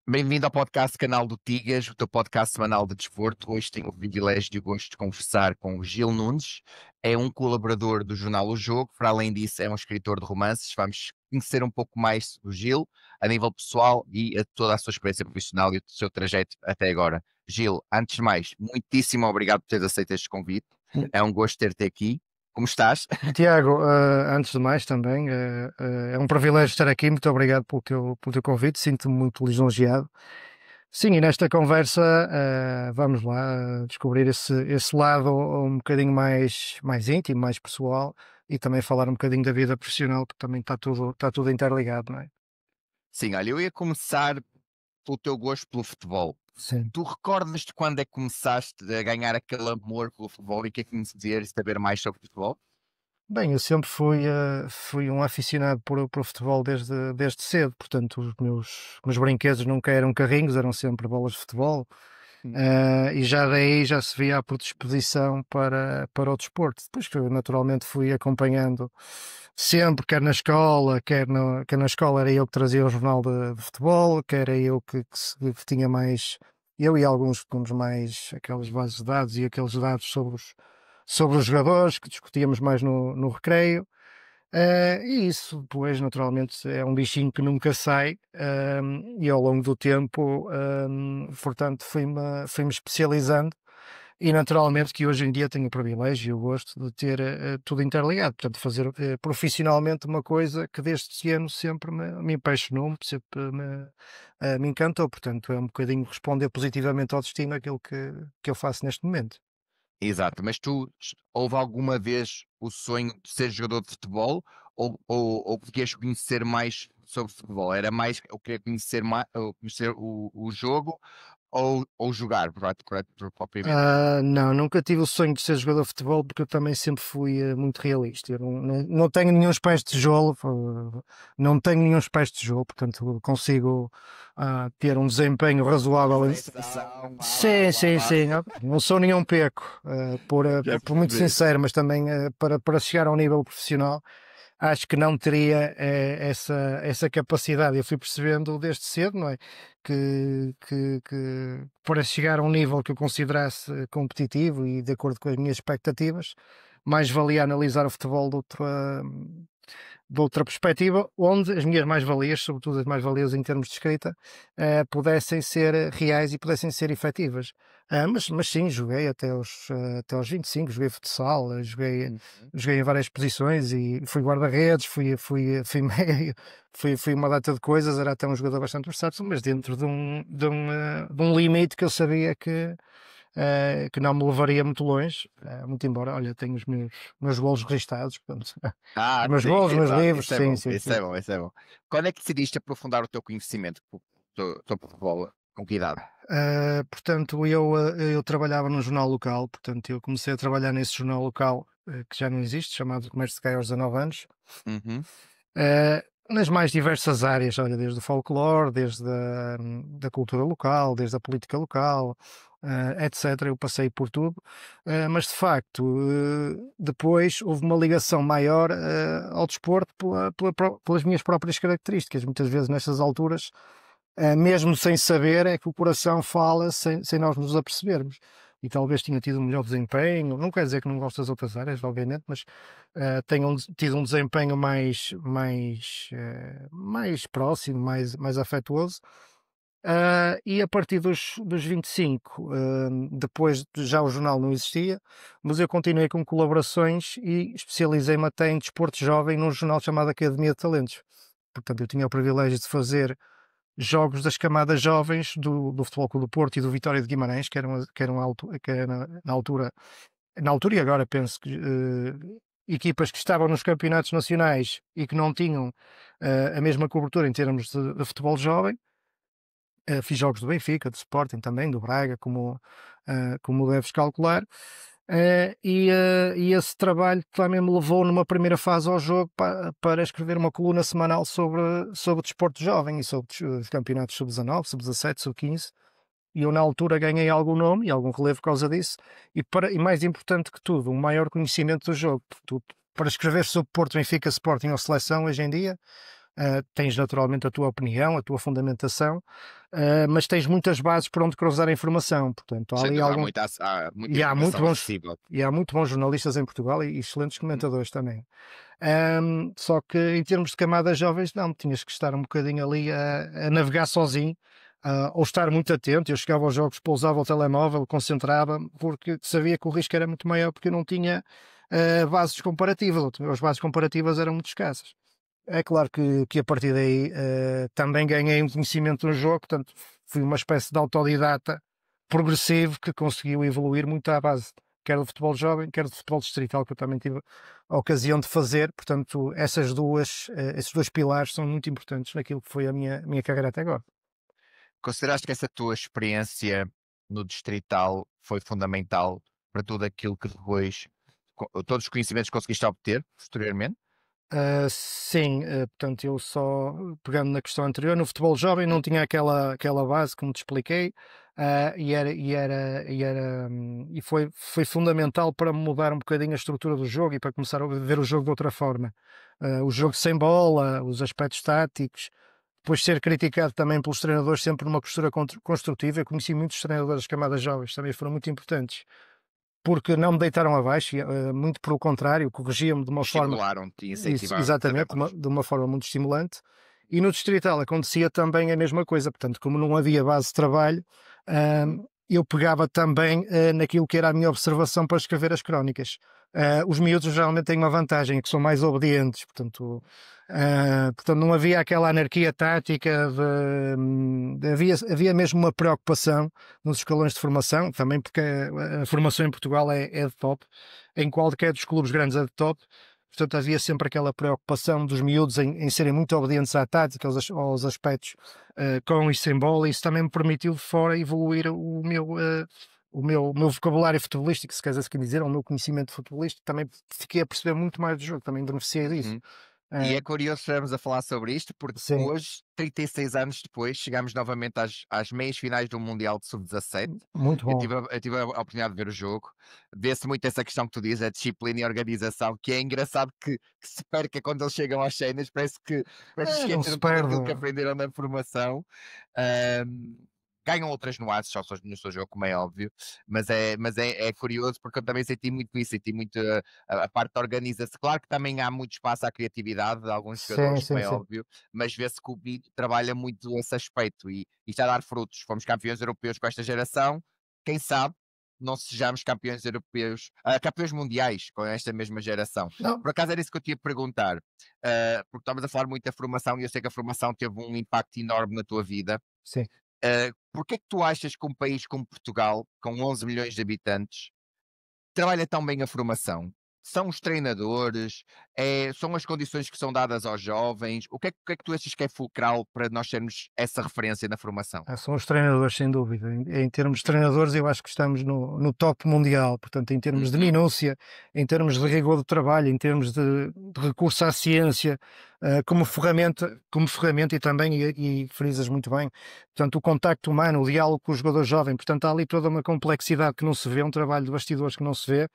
Bem-vindo ao podcast Canal do Tigas, o teu podcast semanal de desporto. Hoje tenho o privilégio e o gosto de conversar com o Gil Nunes. É um colaborador do jornal O Jogo, para além disso é um escritor de romances. Vamos conhecer um pouco mais do Gil, a nível pessoal e a toda a sua experiência profissional e o seu trajeto até agora. Gil, antes de mais, muitíssimo obrigado por teres aceito este convite. É um gosto ter-te aqui. Como estás? Tiago, antes de mais também, é um privilégio estar aqui, muito obrigado pelo teu convite, sinto-me muito lisonjeado. Sim, e nesta conversa vamos lá descobrir esse lado um bocadinho mais íntimo, mais pessoal e também falar um bocadinho da vida profissional, porque também está tudo interligado, não é? Sim, olha, eu ia começar pelo teu gosto pelo futebol. Sim. Tu recordas de quando é que começaste a ganhar aquele amor pelo futebol e quer conhecer e saber mais sobre futebol? Bem, eu sempre fui um aficionado por futebol desde cedo, portanto os meus brinquedos nunca eram carrinhos, eram sempre bolas de futebol. E já daí já se via a predisposição para o desporto. Depois que eu naturalmente fui acompanhando sempre, quer na escola era eu que trazia o jornal de futebol, quer era eu que tinha mais, eu e alguns que tínhamos mais aquelas bases de dados e aqueles dados sobre os jogadores que discutíamos mais no recreio. E isso depois, naturalmente, é um bichinho que nunca sai, e ao longo do tempo, portanto, fui-me especializando e naturalmente que hoje em dia tenho o privilégio e o gosto de ter tudo interligado, portanto, fazer profissionalmente uma coisa que desde pequeno sempre me apaixonou, sempre me encantou, portanto, é um bocadinho responder positivamente ao destino aquilo que eu faço neste momento. Exato, mas houve alguma vez o sonho de ser jogador de futebol ou querias conhecer mais sobre futebol? Era mais eu queria conhecer, conhecer o jogo ou jogar, propriamente? Não, nunca tive o sonho de ser jogador de futebol porque eu também sempre fui muito realista. Eu não tenho nenhum pés de tijolo, não tenho nenhum pés de tijolo, portanto consigo ter um desempenho razoável. Sim, sim, sim. Não sou nenhum peco, Já por muito percebi. sincero, mas também para chegar ao nível profissional acho que não teria essa capacidade. Eu fui percebendo desde cedo, não é? Que para chegar a um nível que eu considerasse competitivo e de acordo com as minhas expectativas, mais valia analisar o futebol de outra perspectiva, onde as minhas mais-valias, sobretudo as mais-valias em termos de escrita, pudessem ser reais e pudessem ser efetivas. Mas sim, joguei até aos 25, joguei futsal, Uhum. joguei em várias posições e fui guarda-redes, fui meio, fui uma data de coisas, era até um jogador bastante versátil, mas dentro de um limite que eu sabia que não me levaria muito longe, muito embora, olha, tenho os meus golos registados, portanto, os meus Sim, golos, os meus exato, livros, isso é sim, bom, sim, isso é sim. bom, isso é bom. Quando é que decidiste aprofundar o teu conhecimento sobre futebol? Com que idade? Portanto, eu trabalhava num jornal local, portanto, eu comecei a trabalhar nesse jornal local, que já não existe, chamado Comércio de Gaia aos 19 anos, Uhum. nas mais diversas áreas, olha, desde o folclore, desde da cultura local, desde a política local, etc. Eu passei por tudo, mas de facto, depois houve uma ligação maior ao desporto pelas minhas próprias características. Muitas vezes, nestas alturas, mesmo sem saber, é que o coração fala sem nós nos apercebermos. E talvez tinha tido um melhor desempenho, não quer dizer que não gosto das outras áreas, obviamente, mas tenham tido um desempenho mais próximo, mais afetuoso. E a partir dos 25, depois já o jornal não existia, mas eu continuei com colaborações e especializei-me até em desporto jovem num jornal chamado Academia de Talentos. Portanto, eu tinha o privilégio de fazer jogos das camadas jovens do Futebol Clube do Porto e do Vitória de Guimarães, que era na altura e agora penso que equipas que estavam nos campeonatos nacionais e que não tinham a mesma cobertura em termos de futebol jovem. Fiz jogos do Benfica, do Sporting também, do Braga, como deves calcular. E esse trabalho também me levou numa primeira fase ao jogo para escrever uma coluna semanal sobre desporto jovem e sobre os campeonatos sub-19, sub-17, sub-15. E eu na altura ganhei algum nome e algum relevo por causa disso. E mais importante que tudo, um maior conhecimento do jogo. Para escrever sobre Porto, Benfica, Sporting ou Seleção hoje em dia, tens naturalmente a tua opinião, a tua fundamentação, mas tens muitas bases para onde cruzar a informação. Portanto, há Sem ali dúvida, algum. há muita E há muito informação bons. acessível. E há muito bons jornalistas em Portugal e excelentes Uhum. comentadores também. Só que em termos de camadas jovens, não, tinhas que estar um bocadinho ali a navegar sozinho, ou estar muito atento. Eu chegava aos jogos, pousava o telemóvel, concentrava-me, porque sabia que o risco era muito maior, porque eu não tinha bases comparativas, as bases comparativas eram muito escassas. É claro que a partir daí também ganhei um conhecimento no jogo, portanto fui uma espécie de autodidata progressivo que conseguiu evoluir muito à base, quer do futebol jovem, quer do futebol distrital, que eu também tive a ocasião de fazer. Portanto, esses dois pilares são muito importantes naquilo que foi a minha carreira até agora. Consideraste que essa tua experiência no distrital foi fundamental para tudo aquilo que depois, todos os conhecimentos que conseguiste obter posteriormente? Sim, portanto, eu só pegando na questão anterior, no futebol jovem não Hum. tinha aquela base, como te expliquei, e foi fundamental para mudar um bocadinho a estrutura do jogo e para começar a ver o jogo de outra forma. O jogo sem bola, os aspectos táticos, depois ser criticado também pelos treinadores sempre numa postura construtiva. Eu conheci muitos treinadores das camadas jovens, também foram muito importantes, porque não me deitaram abaixo, muito pelo contrário, corrigiam-me de uma forma. Estimularam-te e Isso, incentivaram-te a ver exatamente, mais. de uma forma muito estimulante. E no distrital acontecia também a mesma coisa, portanto, como não havia base de trabalho, Uhum. eu pegava também naquilo que era a minha observação para escrever as crónicas. Os miúdos geralmente têm uma vantagem, que são mais obedientes, portanto não havia aquela anarquia tática, havia mesmo uma preocupação nos escalões de formação, também porque a formação em Portugal é de top, em qualquer dos clubes grandes é de top. Portanto, havia sempre aquela preocupação dos miúdos em serem muito obedientes à tática, aos aspectos com e sem bola. Isso também me permitiu de fora evoluir o meu vocabulário futebolístico, se queres assim dizer, o meu conhecimento futebolístico. Também fiquei a perceber muito mais do jogo, também beneficiei disso. Uhum. E é curioso estarmos a falar sobre isto, porque Sim, hoje, 36 anos depois, chegamos novamente às meias finais do Mundial de Sub-17. muito bom. Eu tive a oportunidade de ver o jogo. Vê-se muito essa questão que tu dizes, a disciplina e a organização, que é engraçado que se perca quando eles chegam às cenas, parece que Não se esqueceram tudo perde. aquilo que aprenderam na formação. Ahm, ganham outras nuances no seu jogo, como é óbvio, mas é curioso porque eu também senti muito isso, senti muito a parte da organização. Claro que também há muito espaço à criatividade de alguns Sim, jogadores, como sim, é sim. óbvio, mas vê-se que o BID trabalha muito esse aspecto e está a dar frutos. Fomos campeões europeus com esta geração, quem sabe não sejamos campeões europeus, campeões mundiais com esta mesma geração. Não, Por acaso era isso que eu te ia perguntar, porque estavas a falar muito da formação e eu sei que a formação teve um impacto enorme na tua vida. sim. Porque é que tu achas que um país como Portugal, com 11 milhões de habitantes, trabalha tão bem a formação? São os treinadores? São as condições que são dadas aos jovens? O que é que tu achas que é fulcral para nós termos essa referência na formação? São os treinadores, sem dúvida. Em termos de treinadores, eu acho que estamos no top mundial. Portanto, em termos de Uhum. minúcia, em termos de rigor do trabalho, em termos de recurso à ciência, como ferramenta e também, e frisas muito bem, portanto, o contacto humano, o diálogo com o jogador jovem. Portanto, há ali toda uma complexidade que não se vê, um trabalho de bastidores que não se vê,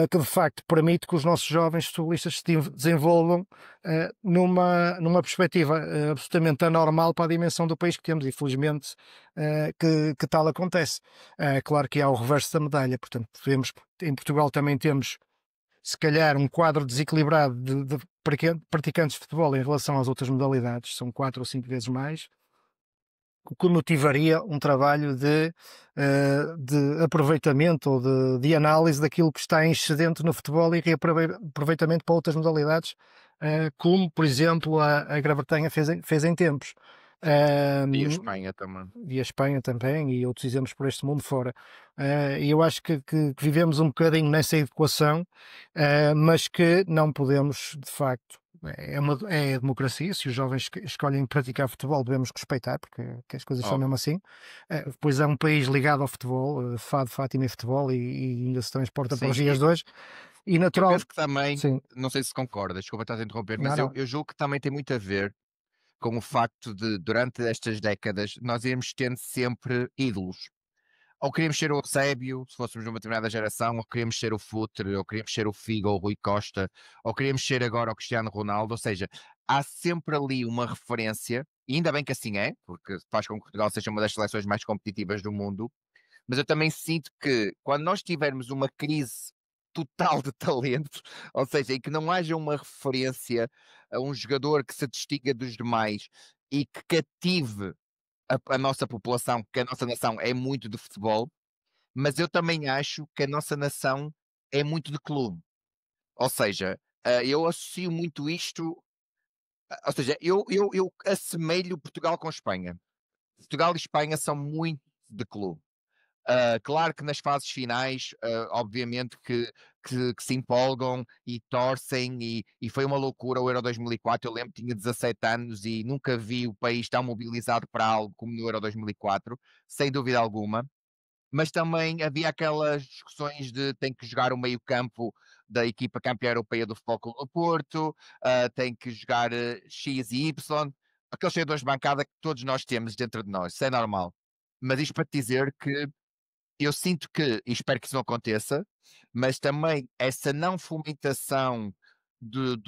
que de facto permite que os nossos jovens futebolistas se desenvolvam numa perspectiva absolutamente anormal para a dimensão do país que temos, e felizmente que tal acontece. Claro que há o reverso da medalha, portanto, em Portugal também temos, se calhar, um quadro desequilibrado de praticantes de futebol em relação às outras modalidades, são 4 ou 5 vezes mais, o que motivaria um trabalho de aproveitamento ou de análise daquilo que está em excedente no futebol e reaproveitamento para outras modalidades, como, por exemplo, a Grã-Bretanha fez em tempos. E a Um, Espanha também. e a Espanha também, e outros exemplos por este mundo fora. E eu acho que vivemos um bocadinho nessa equação, mas que não podemos, de facto. É a democracia. Se os jovens escolhem praticar futebol, devemos respeitar, porque que as coisas são mesmo Óbvio. assim. Depois é um país ligado ao futebol, Fado, Fátima e futebol, e ainda se transporta para Sim, os dias de hoje. E eu natural. penso que também, Sim, não sei se concordas, desculpa estar a interromper, não, mas eu, não. eu julgo que também tem muito a ver com o facto de, durante estas décadas, nós irmos tendo sempre ídolos. Ou queríamos ser o Eusébio, se fôssemos de uma determinada geração, ou queríamos ser o Futre, ou queríamos ser o Figo ou o Rui Costa, ou queríamos ser agora o Cristiano Ronaldo, ou seja, há sempre ali uma referência, e ainda bem que assim é, porque faz com que Portugal seja uma das seleções mais competitivas do mundo, mas eu também sinto que quando nós tivermos uma crise total de talento, ou seja, em que não haja uma referência a um jogador que se distinga dos demais e que cative a nossa população, porque a nossa nação é muito de futebol, mas eu também acho que a nossa nação é muito de clube. Ou seja, eu associo muito isto, ou seja, eu assemelho Portugal com Espanha. Portugal e Espanha são muito de clube. Claro que nas fases finais, obviamente que se empolgam e torcem, e foi uma loucura o Euro 2004. Eu lembro que tinha 17 anos e nunca vi o país tão mobilizado para algo como no Euro 2004, sem dúvida alguma. Mas também havia aquelas discussões de tem que jogar o meio-campo da equipa campeã europeia do Futebol Clube do Porto, tem que jogar X e Y, aqueles jogadores de bancada que todos nós temos dentro de nós, isso é normal. Mas isto para te dizer que eu sinto que, e espero que isso não aconteça, mas também essa não fomentação de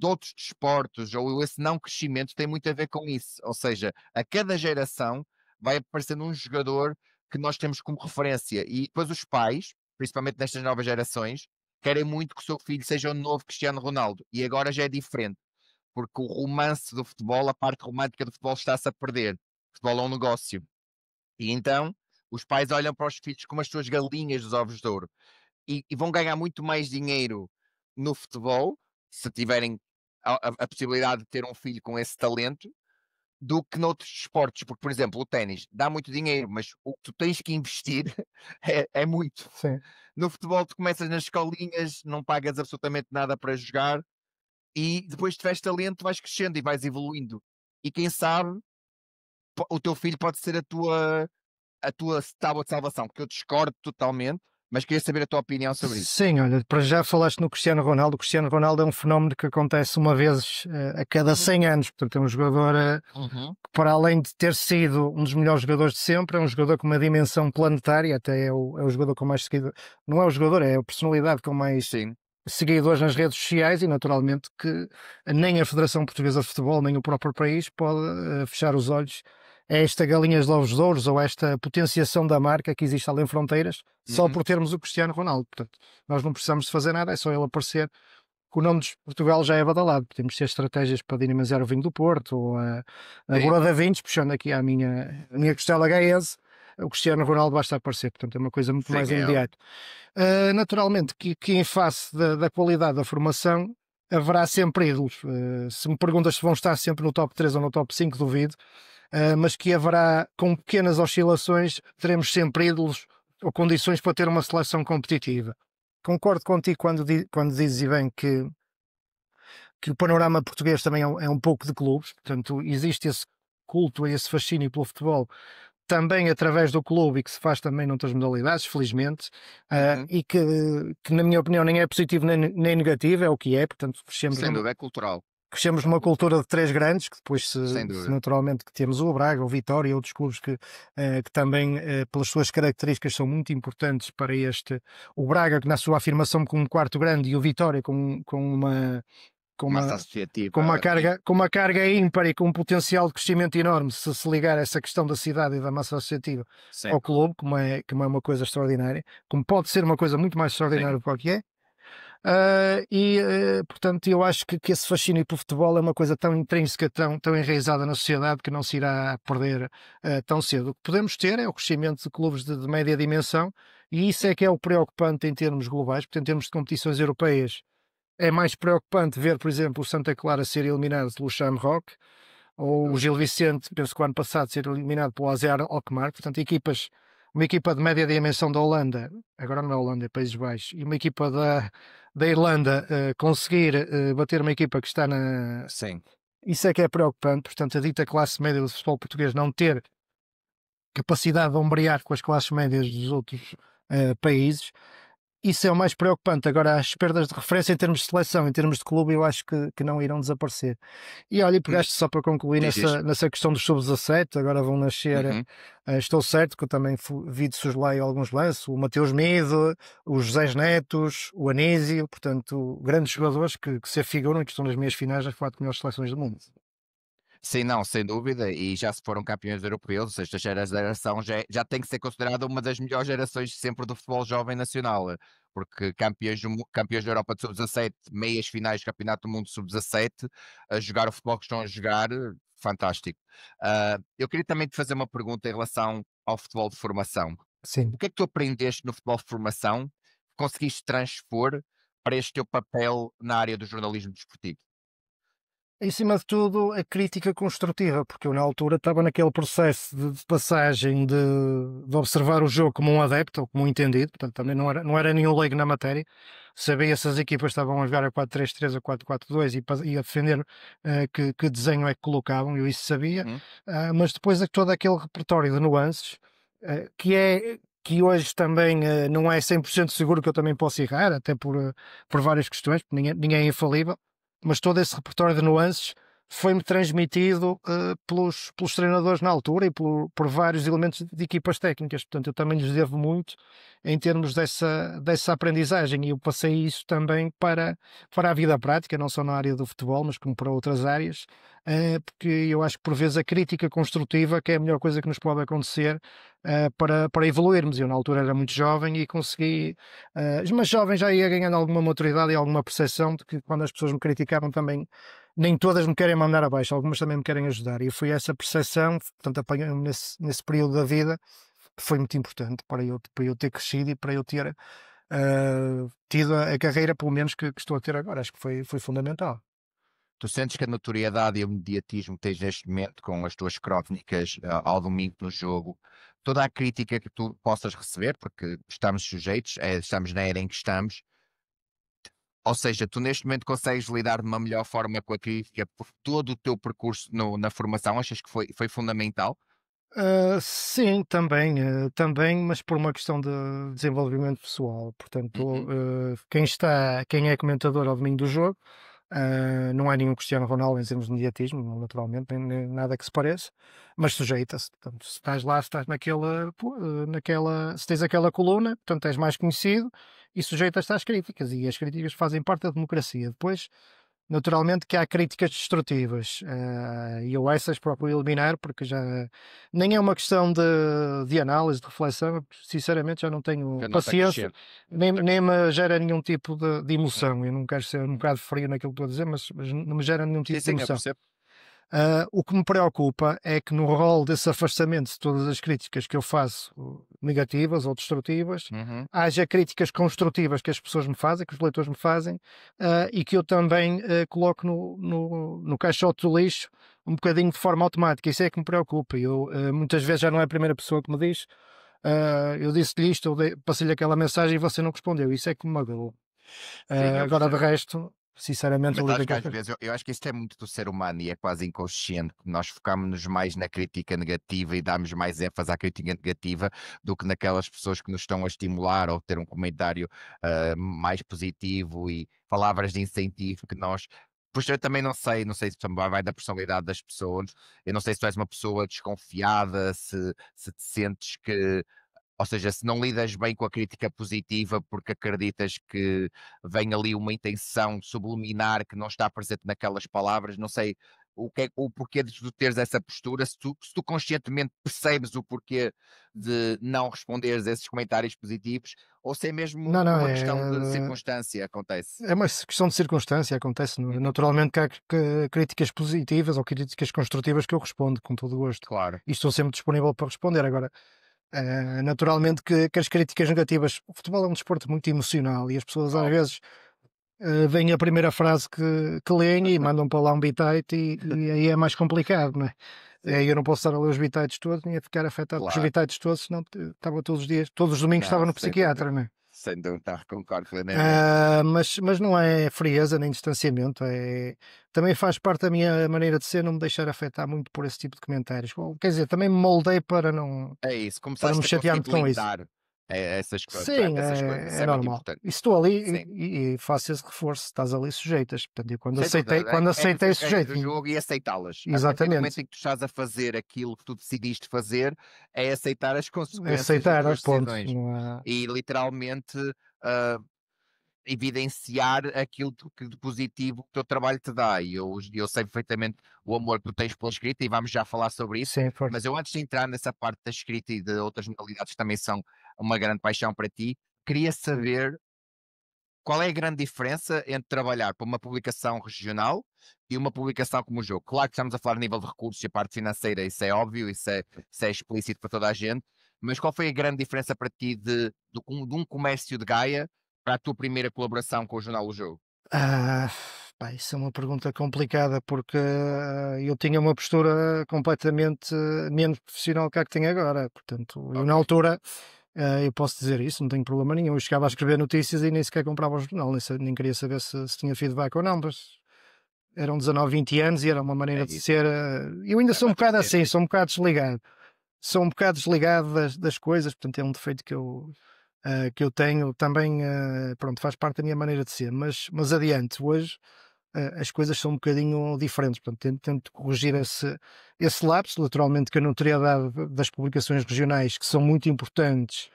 outros desportos ou esse não crescimento tem muito a ver com isso. Ou seja, a cada geração vai aparecendo um jogador que nós temos como referência e depois os pais, principalmente nestas novas gerações, querem muito que o seu filho seja o novo Cristiano Ronaldo e agora já é diferente, porque o romance do futebol, a parte romântica do futebol está-se a perder. O futebol é um negócio. E então os pais olham para os filhos como as suas galinhas dos ovos de ouro e vão ganhar muito mais dinheiro no futebol, se tiverem a possibilidade de ter um filho com esse talento, do que noutros esportes. Porque, por exemplo, o ténis dá muito dinheiro, mas o que tu tens que investir é muito. Sim. No futebol, tu começas nas escolinhas, não pagas absolutamente nada para jogar e depois de tiveres talento, vais crescendo e vais evoluindo. E quem sabe, o teu filho pode ser a tua tábua de salvação, que eu discordo totalmente, mas queria saber a tua opinião sobre isso. Sim, olha, para já falaste no Cristiano Ronaldo. O Cristiano Ronaldo é um fenómeno que acontece uma vez a cada 100 anos. Portanto, é um jogador que, para além de ter sido um dos melhores jogadores de sempre, é um jogador com uma dimensão planetária. Até é o jogador com mais seguidores. Não é o jogador, é a personalidade com mais Sim. seguidores nas redes sociais e, naturalmente, que nem a Federação Portuguesa de Futebol, nem o próprio país pode fechar os olhos a esta galinhas de ovos de ouros ou esta potenciação da marca que existe além fronteiras, só por termos o Cristiano Ronaldo. Portanto, nós não precisamos de fazer nada, é só ele aparecer, que o nome de Portugal já é badalado. Podemos ter estratégias para dinamizar o vinho do Porto ou a Gola da Vinhos, puxando aqui a minha costela gaense. O Cristiano Ronaldo basta aparecer, portanto é uma coisa muito mais imediata. Naturalmente que em face da qualidade da formação haverá sempre ídolos. Se me perguntas se vão estar sempre no top 3 ou no top 5, duvido. Mas que haverá, com pequenas oscilações, teremos sempre ídolos ou condições para ter uma seleção competitiva. Concordo contigo quando dizes, e bem, que o panorama português também é um pouco de clubes, portanto existe esse culto, esse fascínio pelo futebol, também através do clube e que se faz também noutras modalidades, felizmente, e que na minha opinião nem é positivo nem negativo, é o que é, portanto crescemos sem dúvida, é cultural. Crescemos numa cultura de três grandes, que depois se naturalmente que temos o Braga, o Vitória e outros clubes que também, pelas suas características, são muito importantes para este. O Braga, que na sua afirmação como um quarto grande, e o Vitória com massa associativa. com uma carga ímpar e com um potencial de crescimento enorme, se ligar a essa questão da cidade e da massa associativa ao clube, como é uma coisa extraordinária, como pode ser uma coisa muito mais extraordinária do que qualquer. Portanto, eu acho que esse fascínio pelo futebol é uma coisa tão intrínseca, tão enraizada na sociedade, que não se irá perder tão cedo. O que podemos ter é o crescimento de clubes de média dimensão, e isso é que é o preocupante em termos globais, porque em termos de competições europeias é mais preocupante ver, por exemplo, o Santa Clara ser eliminado pelo Shamrock, ou o Gil Vicente, penso que o ano passado, ser eliminado pelo AZ Alkmaar. Portanto, uma equipa de média dimensão da Holanda, agora não é Holanda, é Países Baixos, e uma equipa da Irlanda conseguir bater uma equipa que está na... Sim. Isso é que é preocupante. Portanto, a dita classe média do futebol português não ter capacidade de ombrear com as classes médias dos outros países. isso é o mais preocupante. Agora, as perdas de referência em termos de seleção, em termos de clube, eu acho que não irão desaparecer. E olha, e Hum, pegaste só para concluir Diz isto. nessa questão dos sub-17, agora vão nascer, Uhum. estou certo que eu também vi de soslaio alguns lances, o Mateus Mido, os José Netos, o Anísio, portanto, grandes jogadores que se afiguram e que estão nas meias finais das 4 melhores seleções do mundo. Sim, não, sem dúvida, e já se foram campeões europeus, ou seja, esta geração já tem que ser considerada uma das melhores gerações sempre do futebol jovem nacional, porque campeões da Europa de sub-17, meias finais do Campeonato do Mundo sub-17, a jogar o futebol que estão a jogar, fantástico. Eu queria também te fazer uma pergunta em relação ao futebol de formação. O Sim. que é que tu aprendeste no futebol de formação, que conseguiste transpor para este teu papel na área do jornalismo desportivo? Em cima de tudo, a crítica construtiva, porque eu na altura estava naquele processo de passagem de observar o jogo como um adepto ou como um entendido, portanto também não era nenhum leigo na matéria, sabia se as equipas estavam a jogar a 4-3-3 ou 4-4-2 e a defender que desenho é que colocavam, eu isso sabia, Uhum. mas depois de todo aquele repertório de nuances, que hoje também não é 100% seguro que eu também posso errar, até por várias questões, porque ninguém é infalível, mas todo esse repertório de nuances foi-me transmitido pelos treinadores na altura e por vários elementos de equipas técnicas. Portanto, eu também lhes devo muito em termos dessa aprendizagem, e eu passei isso também para a vida prática, não só na área do futebol, mas como para outras áreas, porque eu acho que por vezes a crítica construtiva que é a melhor coisa que nos pode acontecer para evoluirmos. Eu na altura era muito jovem e consegui, mas jovem já ia ganhando alguma maturidade e alguma percepção de que quando as pessoas me criticavam também, nem todas me querem mandar abaixo, algumas também me querem ajudar. E foi essa percepção, portanto, apanhei-me nesse período da vida, que foi muito importante para eu ter crescido e para eu ter tido a carreira, pelo menos, que estou a ter agora. Acho que foi fundamental. Tu sentes que a notoriedade e o mediatismo que tens neste momento com as tuas crónicas ao domingo no jogo, toda a crítica que tu possas receber, porque estamos sujeitos, estamos na era em que estamos, ou seja, tu neste momento consegues lidar de uma melhor forma com a crítica por todo o teu percurso na formação, achas que foi fundamental? Sim, também, mas por uma questão de desenvolvimento pessoal. Portanto, Uhum. quem é comentador ao domingo do jogo, não é nenhum Cristiano Ronaldo em termos de mediatismo, naturalmente, nem nada que se pareça, mas sujeita-se. Portanto, se estás lá, se estás se tens aquela coluna, portanto, és mais conhecido e sujeitas-te às críticas, e as críticas fazem parte da democracia. Depois, naturalmente que há críticas destrutivas, e eu essas procuro eliminar, porque já nem é uma questão de análise, de reflexão, eu, sinceramente já não tenho Que nota paciência, crescente. nem me gera nenhum tipo de Uhum. emoção. Eu não quero ser um bocado frio naquilo que estou a dizer, mas não me gera nenhum Sim, tipo de sim, eu emoção. percebo. O que me preocupa é que no rol desse afastamento de todas as críticas que eu faço, negativas ou destrutivas, Uhum. haja críticas construtivas que as pessoas me fazem, que os leitores me fazem, e que eu também coloco no caixote do lixo um bocadinho de forma automática. Isso é que me preocupa. Eu, muitas vezes já não é a primeira pessoa que me diz, eu disse-lhe isto, passei-lhe aquela mensagem e você não respondeu. Isso é que me magoa. Sim, eu Agora, de percebo. resto, sinceramente, Mas eu lido acho que aquilo às que. vezes eu acho que isto é muito do ser humano e é quase inconsciente, que nós focamos-nos mais na crítica negativa e damos mais ênfase à crítica negativa do que naquelas pessoas que nos estão a estimular ou ter um comentário mais positivo e palavras de incentivo que nós. Pois eu também não sei se também vai da personalidade das pessoas. Eu não sei se tu és uma pessoa desconfiada, se te sentes que, ou seja, se não lidas bem com a crítica positiva porque acreditas que vem ali uma intenção subliminar que não está presente naquelas palavras, não sei o porquê de tu teres essa postura, se tu conscientemente percebes o porquê de não responderes a esses comentários positivos, ou se é mesmo Não, por não, uma questão de circunstância acontece. é uma questão de circunstância, acontece. Uhum. Naturalmente que há críticas positivas ou críticas construtivas que eu respondo com todo o gosto. Claro, E estou sempre disponível para responder. Agora, naturalmente que as críticas negativas. O futebol é um desporto muito emocional e as pessoas às óbvio, vezes veem a primeira frase que leem e mandam para lá um bitite e aí é mais complicado, não é? sim, Eu não posso estar a ler os bitites todos, nem a ficar afetado com os claro. bitites todos, senão estava todos os dias, todos os domingos estava Não, no sem dúvida. psiquiatra, não é? Sem dúvida, concordo plenamente. Mas não é frieza nem distanciamento, também faz parte da minha maneira de ser não me deixar afetar muito por esse tipo de comentários. Quer dizer, também me moldei para não É isso, para não começaste a conseguir chatear muito com isso. blindar. Sim, essas coisas. Isso é é muito normal. importante. E estou ali Sim. e faço esse reforço, estás ali sujeitas. Portanto, eu Sem dúvida, quando é aceitei conhecer as regras do sujeito-me. jogo e aceitá-las. A partir do momento Exatamente. em que tu estás a fazer aquilo que tu decidiste fazer, é aceitar as consequências das Aceitar, tuas ponto. decisões. Não há... E literalmente, ah, evidenciar aquilo que de positivo que o teu trabalho te dá. E eu sei perfeitamente o amor que tu tens pela escrita e vamos já falar sobre isso. Sim, força. Mas eu, antes de entrar nessa parte da escrita e de outras modalidades que também são uma grande paixão para ti, queria saber qual é a grande diferença entre trabalhar para uma publicação regional e uma publicação como o jogo. Claro que estamos a falar a nível de recursos e a parte financeira, isso é óbvio, isso é explícito para toda a gente, mas qual foi a grande diferença para ti de um comércio de Gaia para a tua primeira colaboração com o jornal O Jogo? Ah, pá, isso é uma pergunta complicada porque eu tinha uma postura completamente menos profissional que a que tenho agora. Portanto, eu na Ok. altura, eu posso dizer isso, não tenho problema nenhum. Eu chegava a escrever notícias e nem sequer comprava o jornal, nem queria saber se tinha feedback ou não, mas eram 19, 20 anos e era uma É maneira de isso. ser. Eu ainda É sou um bocado amadurecer, assim, sim. sou um bocado desligado. Sou um bocado desligado das coisas, portanto, é um defeito que eu tenho também, pronto, faz parte da minha maneira de ser, mas adiante, hoje as coisas são um bocadinho diferentes, portanto, tento corrigir esse lapso, naturalmente que a notoriedade das publicações regionais, que são muito importantes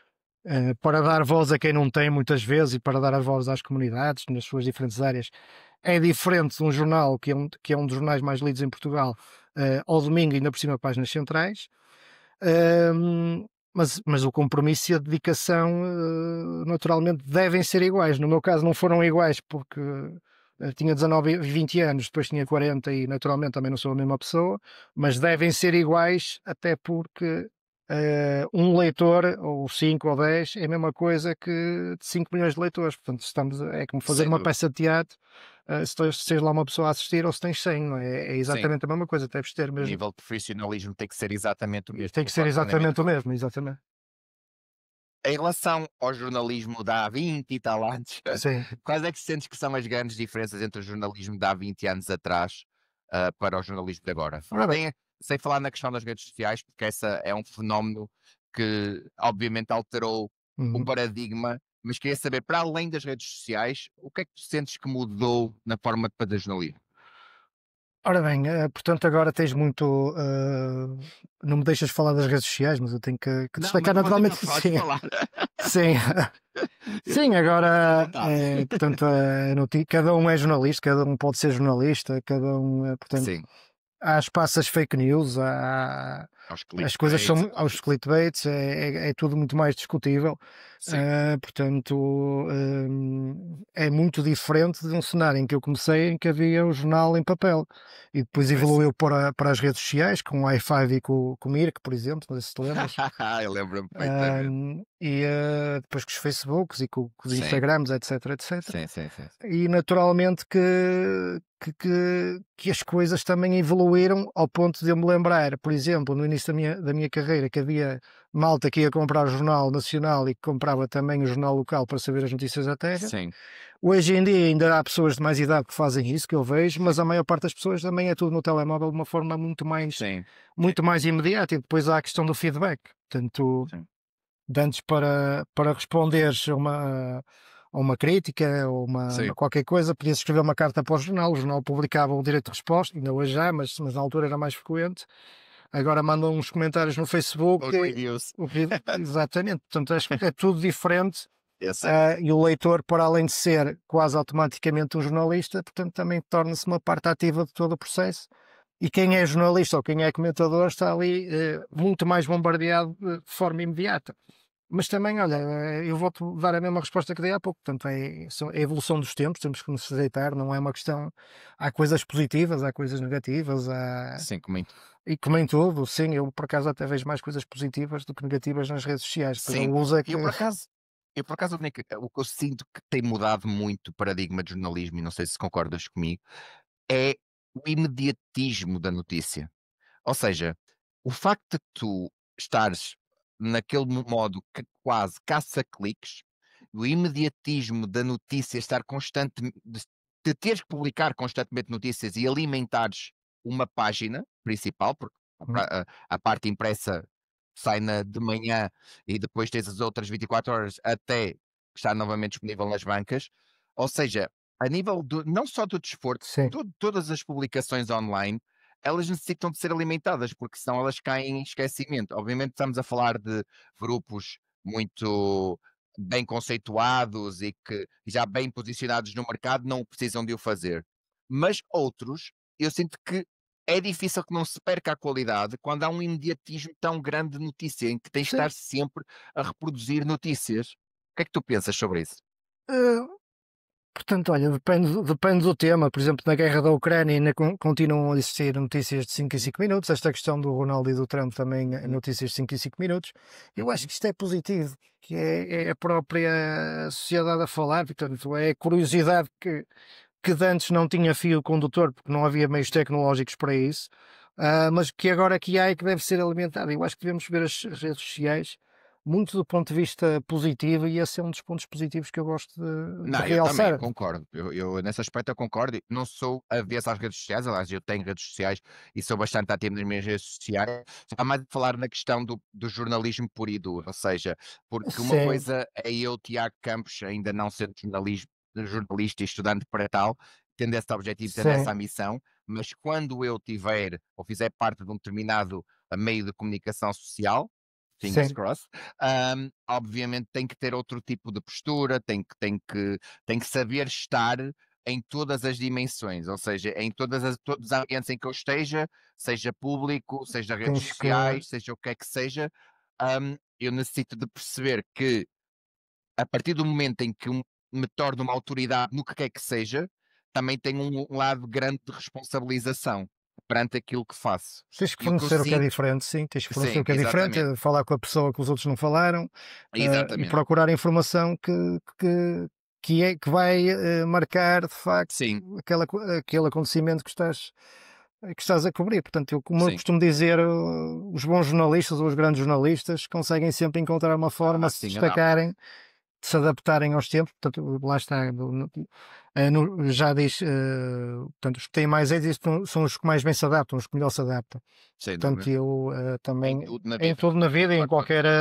para dar voz a quem não tem muitas vezes e para dar a voz às comunidades nas suas diferentes áreas, é diferente de um jornal que é um dos jornais mais lidos em Portugal, ao domingo, ainda por cima, páginas centrais. Hum, mas o compromisso e a dedicação, naturalmente, devem ser iguais. No meu caso, não foram iguais porque tinha 19 e 20 anos, depois tinha 40 e, naturalmente, também não sou a mesma pessoa, mas devem ser iguais, até porque um leitor, ou 5 ou 10, é a mesma coisa que 5 milhões de leitores. Portanto, é como fazer Sem uma dúvida. peça de teatro, se tens lá uma pessoa a assistir ou se tens 100, não é? É Sim. exatamente a mesma coisa, deves ter O mesmo. nível de profissionalismo tem que ser exatamente o mesmo, Tem que ser concordo plenamente. exatamente o mesmo, exatamente. Em relação ao jornalismo de há 20 e tal anos, Sim. quais é que sentes que são as grandes diferenças entre o jornalismo de há 20 anos atrás, para o jornalismo de agora? Ora bem, Sem falar na questão das redes sociais, porque essa é um fenómeno que obviamente alterou o uhum. paradigma, mas queria saber, para além das redes sociais, o que é que tu sentes que mudou na forma de fazer jornalismo? Ora bem, portanto agora tens muito, não me deixas falar das redes sociais, mas eu tenho que Não, mas destacar não naturalmente podes sim, falar. sim, sim, À agora, vontade. portanto, cada um é jornalista, cada um pode ser jornalista, cada um, portanto, Sim, há espaço às fake news, aos as coisas clickbaits, são aos clickbaits, é tudo muito mais discutível. sim, Portanto, é muito diferente de um cenário em que eu comecei, em que havia o jornal em papel e depois pois. evoluiu para as redes sociais, com o i5 e com o Mirk, por exemplo, não sei se te lembras. Eu lembro-me perfeitamente. Depois com os Facebooks e com os Sim, Instagrams, etc, etc. sim, sim, sim. E naturalmente que as coisas também evoluíram ao ponto de eu me lembrar, por exemplo, no início da minha carreira, que havia malta que ia comprar o Jornal Nacional e que comprava também o jornal local para saber as notícias da terra. Sim, Hoje em dia ainda há pessoas de mais idade que fazem isso, que eu vejo, mas a maior parte das pessoas também é tudo no telemóvel de uma forma sim, sim, muito mais imediata. E depois há a questão do feedback. Portanto, sim, de antes para responderes a uma crítica ou sim. qualquer coisa, podias escrever uma carta para o jornal publicava o direito de resposta, ainda hoje já, mas na altura era mais frequente. Agora mandam uns comentários no Facebook, Os reviews. exatamente, portanto acho que é tudo diferente. Eu sei. E o leitor, para além de ser quase automaticamente um jornalista, portanto também torna-se uma parte ativa de todo o processo. E quem é jornalista ou quem é comentador está ali muito mais bombardeado de forma imediata. Mas também, olha, eu vou-te dar a mesma resposta que dei há pouco. Portanto, é a evolução dos tempos, temos que nos sujeitar, não é uma questão. Há coisas positivas, há coisas negativas, Sim, como em e como em tudo, sim, eu por acaso até vejo mais coisas positivas do que negativas nas redes sociais. Pois eu sim. uso é que. Eu por acaso, o que eu sinto que tem mudado muito o paradigma de jornalismo, e não sei se concordas comigo, é o imediatismo da notícia. Ou seja, o facto de tu estares naquele modo que quase caça-cliques, o imediatismo da notícia estar constante, de teres que publicar constantemente notícias e alimentares uma página principal, porque a parte impressa sai de manhã e depois tens as outras 24 horas até estar novamente disponível nas bancas. Ou seja, a nível não só do desporto, sim, todas as publicações online, elas necessitam de ser alimentadas, porque senão elas caem em esquecimento. Obviamente estamos a falar de grupos muito bem conceituados e que já bem posicionados no mercado não precisam de o fazer. Mas outros, eu sinto que é difícil que não se perca a qualidade quando há um imediatismo tão grande de notícia, em que tens de sim. estar sempre a reproduzir notícias. O que é que tu pensas sobre isso? Eh, Portanto, olha, depende do tema. Por exemplo, na guerra da Ucrânia ainda continuam a existir notícias de 5 em 5 minutos. Esta questão do Ronaldo e do Trump também é Uhum, notícias de 5 em 5 minutos. Eu acho uhum. que isto é positivo, que é a própria sociedade a falar. Portanto, é a curiosidade que de antes não tinha fio condutor, porque não havia meios tecnológicos para isso, mas que agora aqui há e que deve ser alimentada. Eu acho que devemos ver as redes sociais muito do ponto de vista positivo, e esse é um dos pontos positivos que eu gosto de Não, eu também realçar. concordo. Nesse aspecto eu concordo. Não sou avesso às redes sociais, aliás, eu tenho redes sociais e sou bastante ativo nas minhas redes sociais. Está mais a falar na questão do jornalismo puro e duro, ou seja, porque uma Sim, coisa é eu, Tiago Campos, ainda não sendo jornalista e estudante para tal, tendo esse objetivo, tendo sim, essa missão, mas quando eu tiver ou fizer parte de um determinado meio de comunicação social, fingers sim, crossed, obviamente tem que ter outro tipo de postura, tem que saber estar em todas as dimensões, ou seja, em todos os ambientes em que eu esteja, seja público, seja redes tens que. sociais, seja o que é que seja, eu necessito de perceber que a partir do momento em que me torno uma autoridade no que quer que seja, também tenho um lado grande de responsabilização perante aquilo que faço. Tens que E o que eu fornecer o que é sinto, diferente, sim, tens que fornecer o sim, que é diferente, exatamente, falar com a pessoa que os outros não falaram, e exatamente, procurar informação que, que vai marcar de facto sim, aquele acontecimento que estás a cobrir. Portanto, eu, como eu sim. costumo dizer, os bons jornalistas ou os grandes jornalistas conseguem sempre encontrar uma forma Ah, de se sim, adapto. destacarem, de se adaptarem aos tempos. Portanto, lá está, já diz, portanto, os que têm mais êxito são os que mais bem se adaptam, os que melhor se adaptam. Sem Portanto, dúvida. eu Em também, tudo na em vida. tudo na vida, Concordo contigo.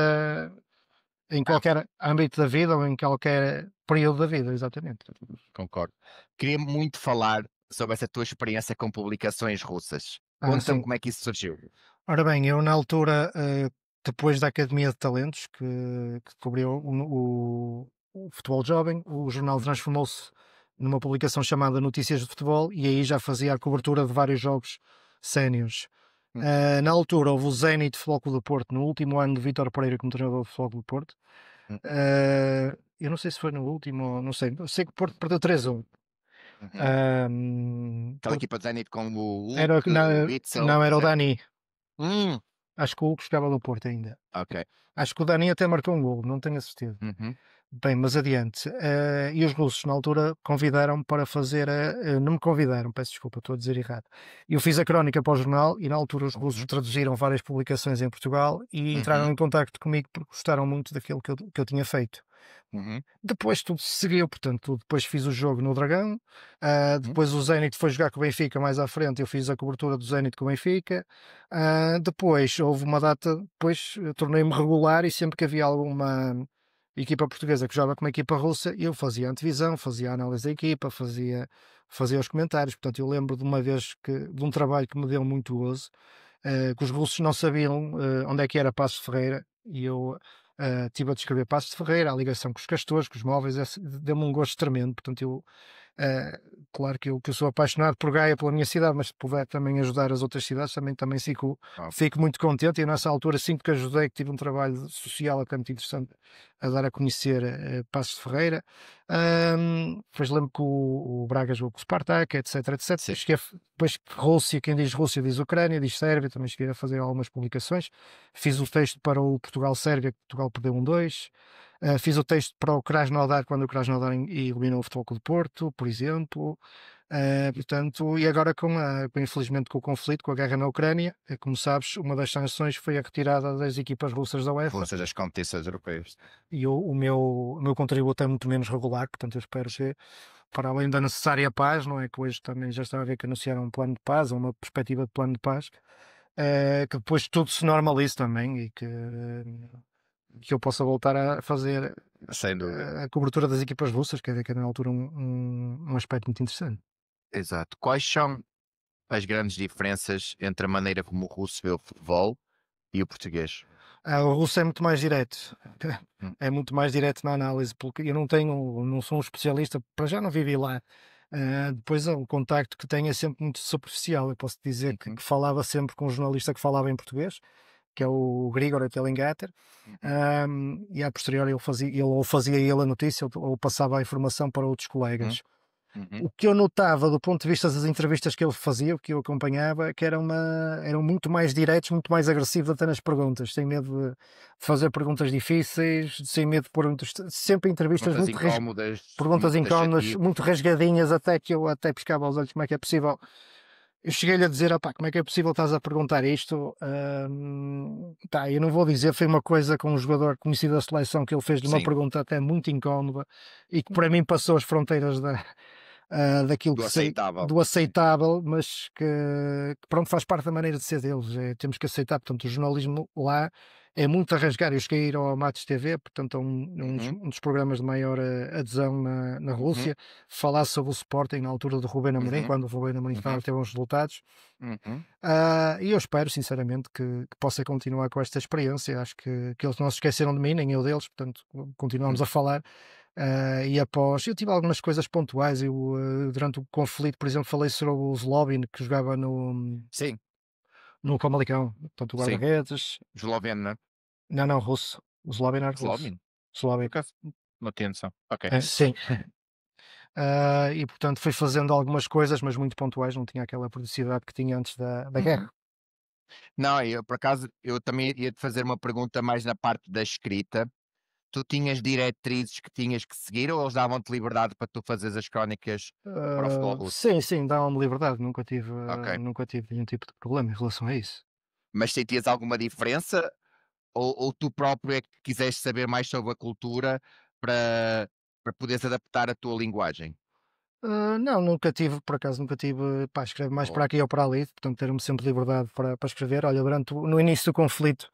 em Não, qualquer âmbito da vida ou em qualquer período da vida, exatamente. concordo. Queria muito falar sobre essa tua experiência com publicações russas. Ah, Conta-me sim. como é que isso surgiu. Ora bem, eu na altura, depois da Academia de Talentos, que cobriu o futebol jovem, o jornal Uhum, transformou-se numa publicação chamada Notícias de Futebol, e aí já fazia a cobertura de vários jogos séniores. uhum, Na altura houve o Zenit Futebol Clube do Porto, no último ano de Vítor Pereira como treinador do Futebol Clube do Porto. uhum, Eu não sei se foi no último, não sei. Eu sei que o Porto perdeu 3-1. uhum. Aquela Porto, equipa de Zenit com o era, Hulk, o Witzel, não, era o certo? Dani. Hum, Acho que o Hugo jogava no Porto ainda. ok. Acho que o Dani até marcou um gol, não tenho a certeza. Uhum, Bem, mas adiante. E os russos, na altura, convidaram-me para fazer. Não me convidaram, peço desculpa, estou a dizer errado. Eu fiz a crónica para o jornal e, na altura, os russos uhum, traduziram várias publicações em Portugal e entraram uhum, em contacto comigo porque gostaram muito daquilo que eu tinha feito. uhum, Depois tudo se seguiu, portanto, depois fiz o jogo no Dragão, uhum, depois o Zenit foi jogar com o Benfica mais à frente, eu fiz a cobertura do Zenit com o Benfica, depois houve uma data, depois eu tornei-me regular e sempre que havia alguma equipa portuguesa que jogava com uma equipa russa, eu fazia a antevisão, fazia a análise da equipa, fazia os comentários. Portanto, eu lembro de uma vez de um trabalho que me deu muito gozo, que os russos não sabiam onde é que era Paços de Ferreira, e eu estive a descrever Paços de Ferreira, a ligação com os castores, com os móveis, deu-me um gosto tremendo. Portanto, claro que eu sou apaixonado por Gaia, pela minha cidade, mas se puder também ajudar as outras cidades, também ok. fico muito contente. E nessa altura sinto que ajudei, que tive um trabalho social até muito interessante a dar a conhecer Paços de Ferreira. Depois lembro que o Braga jogou com o Spartak, etc, etc. Sim. Depois Rússia, quem diz Rússia diz Ucrânia, diz Sérvia, também cheguei a fazer algumas publicações. Fiz o texto para o Portugal-Sérvia, que Portugal perdeu 1-2. Fiz o texto para o Krasnodar, quando o Krasnodar eliminou o Futebol Clube de Porto, por exemplo. Portanto, e agora infelizmente com o conflito, com a guerra na Ucrânia, como sabes, uma das sanções foi a retirada das equipas russas da UEFA, Russas das competições europeias. e o meu contributo é muito menos regular. Portanto, eu espero que, para além da necessária paz, não é, que hoje também já estava a ver que anunciaram um plano de paz, ou uma perspectiva de plano de paz, que depois tudo se normalize também e que eu possa voltar a fazer Sem dúvida. a cobertura das equipas russas, que era na altura um aspecto muito interessante. Exato. Quais são as grandes diferenças entre a maneira como o russo vê o futebol e o português? O russo é muito mais direto, Hum, é muito mais direto na análise, porque eu não sou um especialista, para já não vivi lá. Depois o contacto que tenho é sempre muito superficial. Eu posso dizer que uhum, falava sempre com um jornalista que falava em português, que é o Grigor Tellingater, uhum, e a posteriori ou fazia ele a notícia ou passava a informação para outros uhum, colegas. uhum. O que eu notava do ponto de vista das entrevistas que ele fazia, o que eu acompanhava, é que eram muito mais diretos, muito mais agressivos até nas perguntas, sem medo de fazer perguntas difíceis, sem medo de pôr sempre entrevistas Perguntas incómodas, perguntas muito incómodas, taxativas. muito rasgadinhas, até que eu até piscava aos olhos como é que é possível. Eu cheguei-lhe a dizer, opá, como é que é possível estás a perguntar isto? Eu não vou dizer, foi uma coisa com um jogador conhecido da seleção que ele fez-lhe uma Sim, pergunta até muito incómoda e que para mim passou as fronteiras daquilo do que sei, aceitável. do aceitável, mas que pronto, faz parte da maneira de ser deles. Temos que aceitar, portanto, o jornalismo lá é muito a rasgar. Eu cheguei a ir ao Matos TV, portanto, Uhum, um dos programas de maior adesão na uhum, Rússia, falar sobre o Sporting na altura do Rubén Amorim, uhum, quando o Rubén Amorim estava a uhum, ter bons resultados. uhum, E eu espero, sinceramente, que possa continuar com esta experiência. Acho que eles não se esqueceram de mim, nem eu deles, portanto, continuamos uhum. a falar. E após, eu tive algumas coisas pontuais. Durante o conflito, por exemplo, falei sobre o Zlobin, que jogava Sim, no Famalicão, portanto, o sim. guarda-redes. Esloveno, né? Não, não, russo. O Zlobin era russo. Sloveno? Por Zlobin. acaso, não tinha noção. Ok. Sim. E portanto, fui fazendo algumas coisas, mas muito pontuais, não tinha aquela periodicidade que tinha antes da Uhum. guerra. Não, eu por acaso, eu também ia te fazer uma pergunta mais na parte da escrita. Tu tinhas diretrizes que tinhas que seguir ou eles davam-te liberdade para tu fazeres as crónicas para o futebol russo? Sim, sim, dá-me liberdade, Ok. nunca tive nenhum tipo de problema em relação a isso. Mas sentias alguma diferença ou tu próprio é que quiseste saber mais sobre a cultura para, para poderes adaptar a tua linguagem? Não, nunca tive, por acaso nunca tive, pá, escrevo mais para Boa. aqui ou para ali, portanto ter-me sempre liberdade para escrever. Olha, no início do conflito,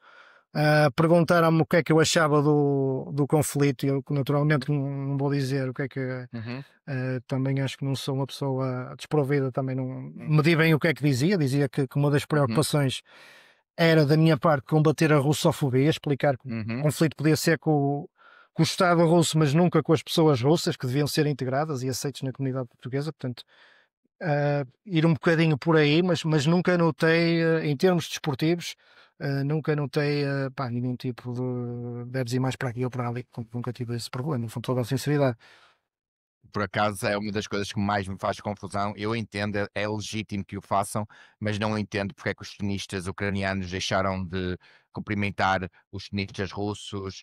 perguntaram-me o que é que eu achava do conflito e eu naturalmente não vou dizer o que é que Uhum, também acho que não sou uma pessoa desprovida, também não uhum, medi bem o que é que dizia que uma das uhum, preocupações era da minha parte combater a russofobia, explicar que o uhum. conflito podia ser com o Estado russo, mas nunca com as pessoas russas, que deviam ser integradas e aceitas na comunidade portuguesa, portanto, ir um bocadinho por aí, mas nunca notei, em termos desportivos, nunca notei pá, nenhum tipo de deves ir mais para aqui ou para ali, nunca tive esse problema, com toda a sinceridade. Por acaso é uma das coisas que mais me faz confusão. Eu entendo, é legítimo que o façam, mas não entendo porque é que os tenistas ucranianos deixaram de cumprimentar os tenistas russos,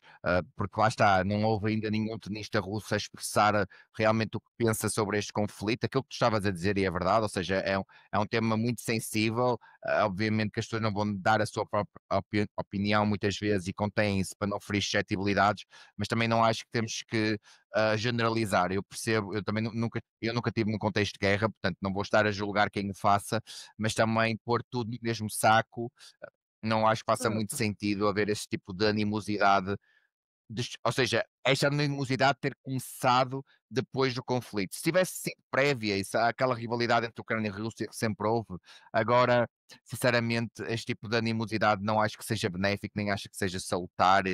porque lá está, não houve ainda nenhum tenista russo a expressar realmente o que pensa sobre este conflito. Aquilo que tu estavas a dizer e é verdade, ou seja, é um tema muito sensível. Obviamente que as pessoas não vão dar a sua própria opinião muitas vezes e contêm-se para não ferir suscetibilidades, mas também não acho que temos que generalizar. Eu percebo, eu também eu nunca tive num contexto de guerra, portanto não vou estar a julgar quem o faça, mas também pôr tudo no mesmo saco, não acho que faça muito sentido haver esse tipo de animosidade, ou seja, esta animosidade ter começado depois do conflito. Se tivesse sido prévia, isso, aquela rivalidade entre Ucrânia e Rússia que sempre houve, agora, sinceramente, este tipo de animosidade não acho que seja benéfico, nem acho que seja salutar.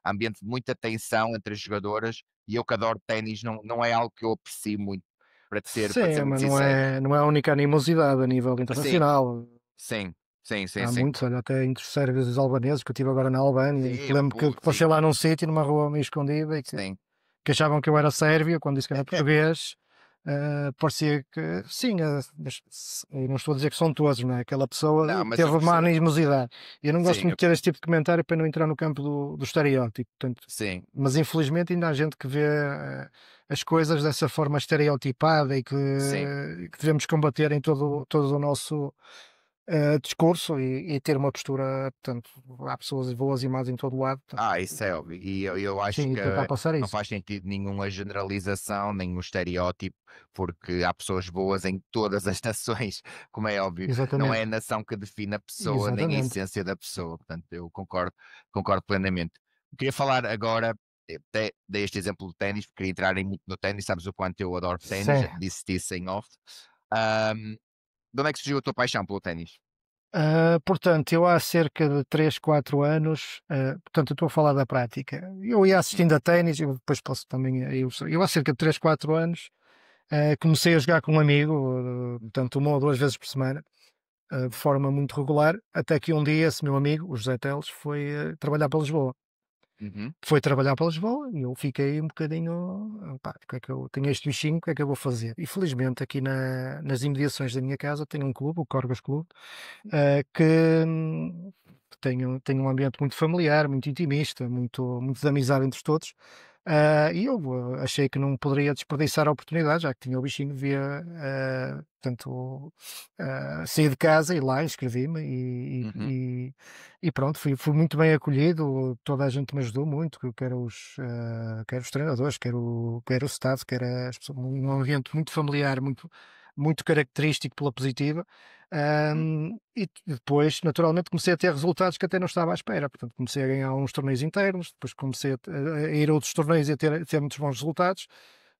Ambiente de muita tensão entre as jogadoras e eu que adoro ténis, não é algo que eu aprecio muito, para Sim, ser muito mas sincero. não é a única animosidade a nível Sim, internacional. sim, sim, sim, Há sim. muitos, olha, até entre os sérvios e os albaneses, que eu estive agora na Albânia, e que Sim, lembro que sim, passei lá num sítio, numa rua meio escondida, e sim. que achavam que eu era sérvio, quando disse que era português. Parecia que, sim, eu não estou a dizer que são todos, não é? Aquela pessoa Não, mas teve eu uma percebo. animosidade. Eu não gosto Sim, muito de ter este tipo de comentário para não entrar no campo do estereótipo, portanto, sim, mas infelizmente ainda há gente que vê as coisas dessa forma estereotipada e sim. que devemos combater em todo o nosso discurso e ter uma postura, portanto, há pessoas boas e más em todo lado, portanto, Isso é óbvio. E eu acho sim, e que tentar passar não isso. faz sentido nenhuma generalização, nenhum estereótipo, porque há pessoas boas em todas as nações, como é óbvio. Não é a Exatamente, nação que define a pessoa, nem a exatamente. essência da pessoa. Portanto, eu concordo plenamente. Queria falar agora, até dei este exemplo do ténis, porque queria entrar muito no ténis, sabes o quanto eu adoro ténis, Sim. já te disse isso em off. Ahm, de onde é que surgiu a tua paixão pelo ténis? Portanto, eu há cerca de 3 4 anos, portanto, eu estou a falar da prática. Eu ia assistindo a ténis, eu depois posso também, eu há cerca de 3 4 anos, comecei a jogar com um amigo, portanto, uma ou duas vezes por semana, de forma muito regular, até que um dia esse meu amigo, o José Teles, foi trabalhar para Lisboa. Uhum, Foi trabalhar para Lisboa e eu fiquei um bocadinho, pá, o que é que eu tenho este bichinho, o que é que eu vou fazer? E felizmente aqui nas imediações da minha casa tenho um clube, o Corgas Clube, que tem um ambiente muito familiar, muito intimista, muito de amizade entre todos. E eu achei que não poderia desperdiçar a oportunidade, já que tinha o bichinho, devia, portanto, sair de casa e lá inscrevi-me uhum, e pronto, fui muito bem acolhido, toda a gente me ajudou muito, quer os treinadores, quer o staff, quer as pessoas, um ambiente muito familiar, muito característico pela positiva. uhum, E depois, naturalmente, comecei a ter resultados que até não estava à espera. Portanto, comecei a ganhar uns torneios internos, depois comecei a ir a outros torneios e a ter muitos bons resultados.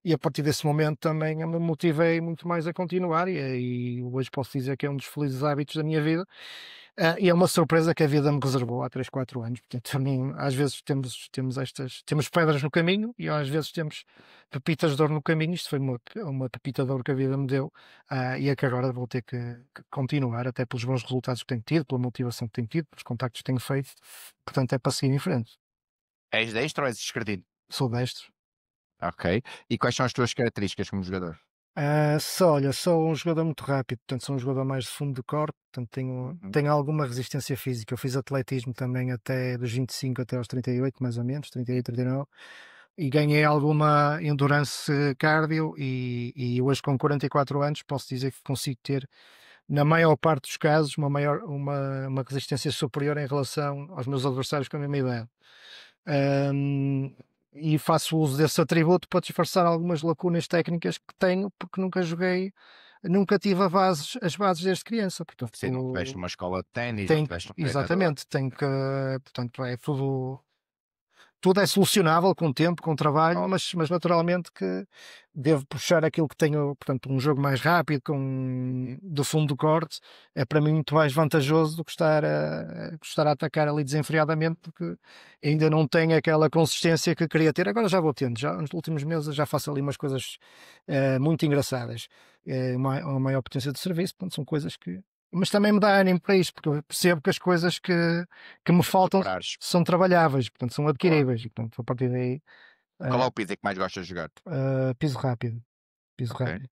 E a partir desse momento também eu me motivei muito mais a continuar. E hoje posso dizer que é um dos felizes hábitos da minha vida, e é uma surpresa que a vida me reservou há 3 4 anos. Portanto, também, às vezes temos pedras no caminho e às vezes temos pepitas de ouro no caminho. Isto foi uma pepita de ouro que a vida me deu, e é que agora vou ter que continuar, até pelos bons resultados que tenho tido, pela motivação que tenho tido, pelos contactos que tenho feito. Portanto, é para seguir em frente. És destro ou és esquerdino? Sou destro. Ok. E quais são as tuas características como jogador? Olha, sou um jogador muito rápido, portanto sou um jogador mais de fundo de corte, portanto Uhum. tenho alguma resistência física. Eu fiz atletismo também até dos 25 até aos 38, mais ou menos, 38, 39, e ganhei alguma endurance cardio e hoje com 44 anos posso dizer que consigo ter, na maior parte dos casos, uma resistência superior em relação aos meus adversários com a mesma idade. Ahm, e faço uso desse atributo para disfarçar algumas lacunas técnicas que tenho, porque nunca tive as bases desde criança. Sim, não tiveste Portanto, uma escola de ténis, não tenho, tiveste um treinador. exatamente, tenho que, portanto, é tudo é solucionável com tempo, com trabalho, Óbvio. mas naturalmente que devo puxar aquilo que tenho, portanto, um jogo mais rápido, Uhum. do fundo do corte, é para mim muito mais vantajoso do que estar a atacar ali desenfreadamente, porque ainda não tenho aquela consistência que queria ter. Agora já vou tendo, já nos últimos meses já faço ali umas coisas muito engraçadas, uma maior potência de serviço, portanto, são coisas que. Mas também me dá ânimo para isto, porque eu percebo que as coisas que me faltam Superares. são trabalháveis, portanto, são Claro. adquiríveis, e portanto, a partir daí, Qual é eh, o piso que mais gostas de jogar? piso rápido, piso Ok. rápido.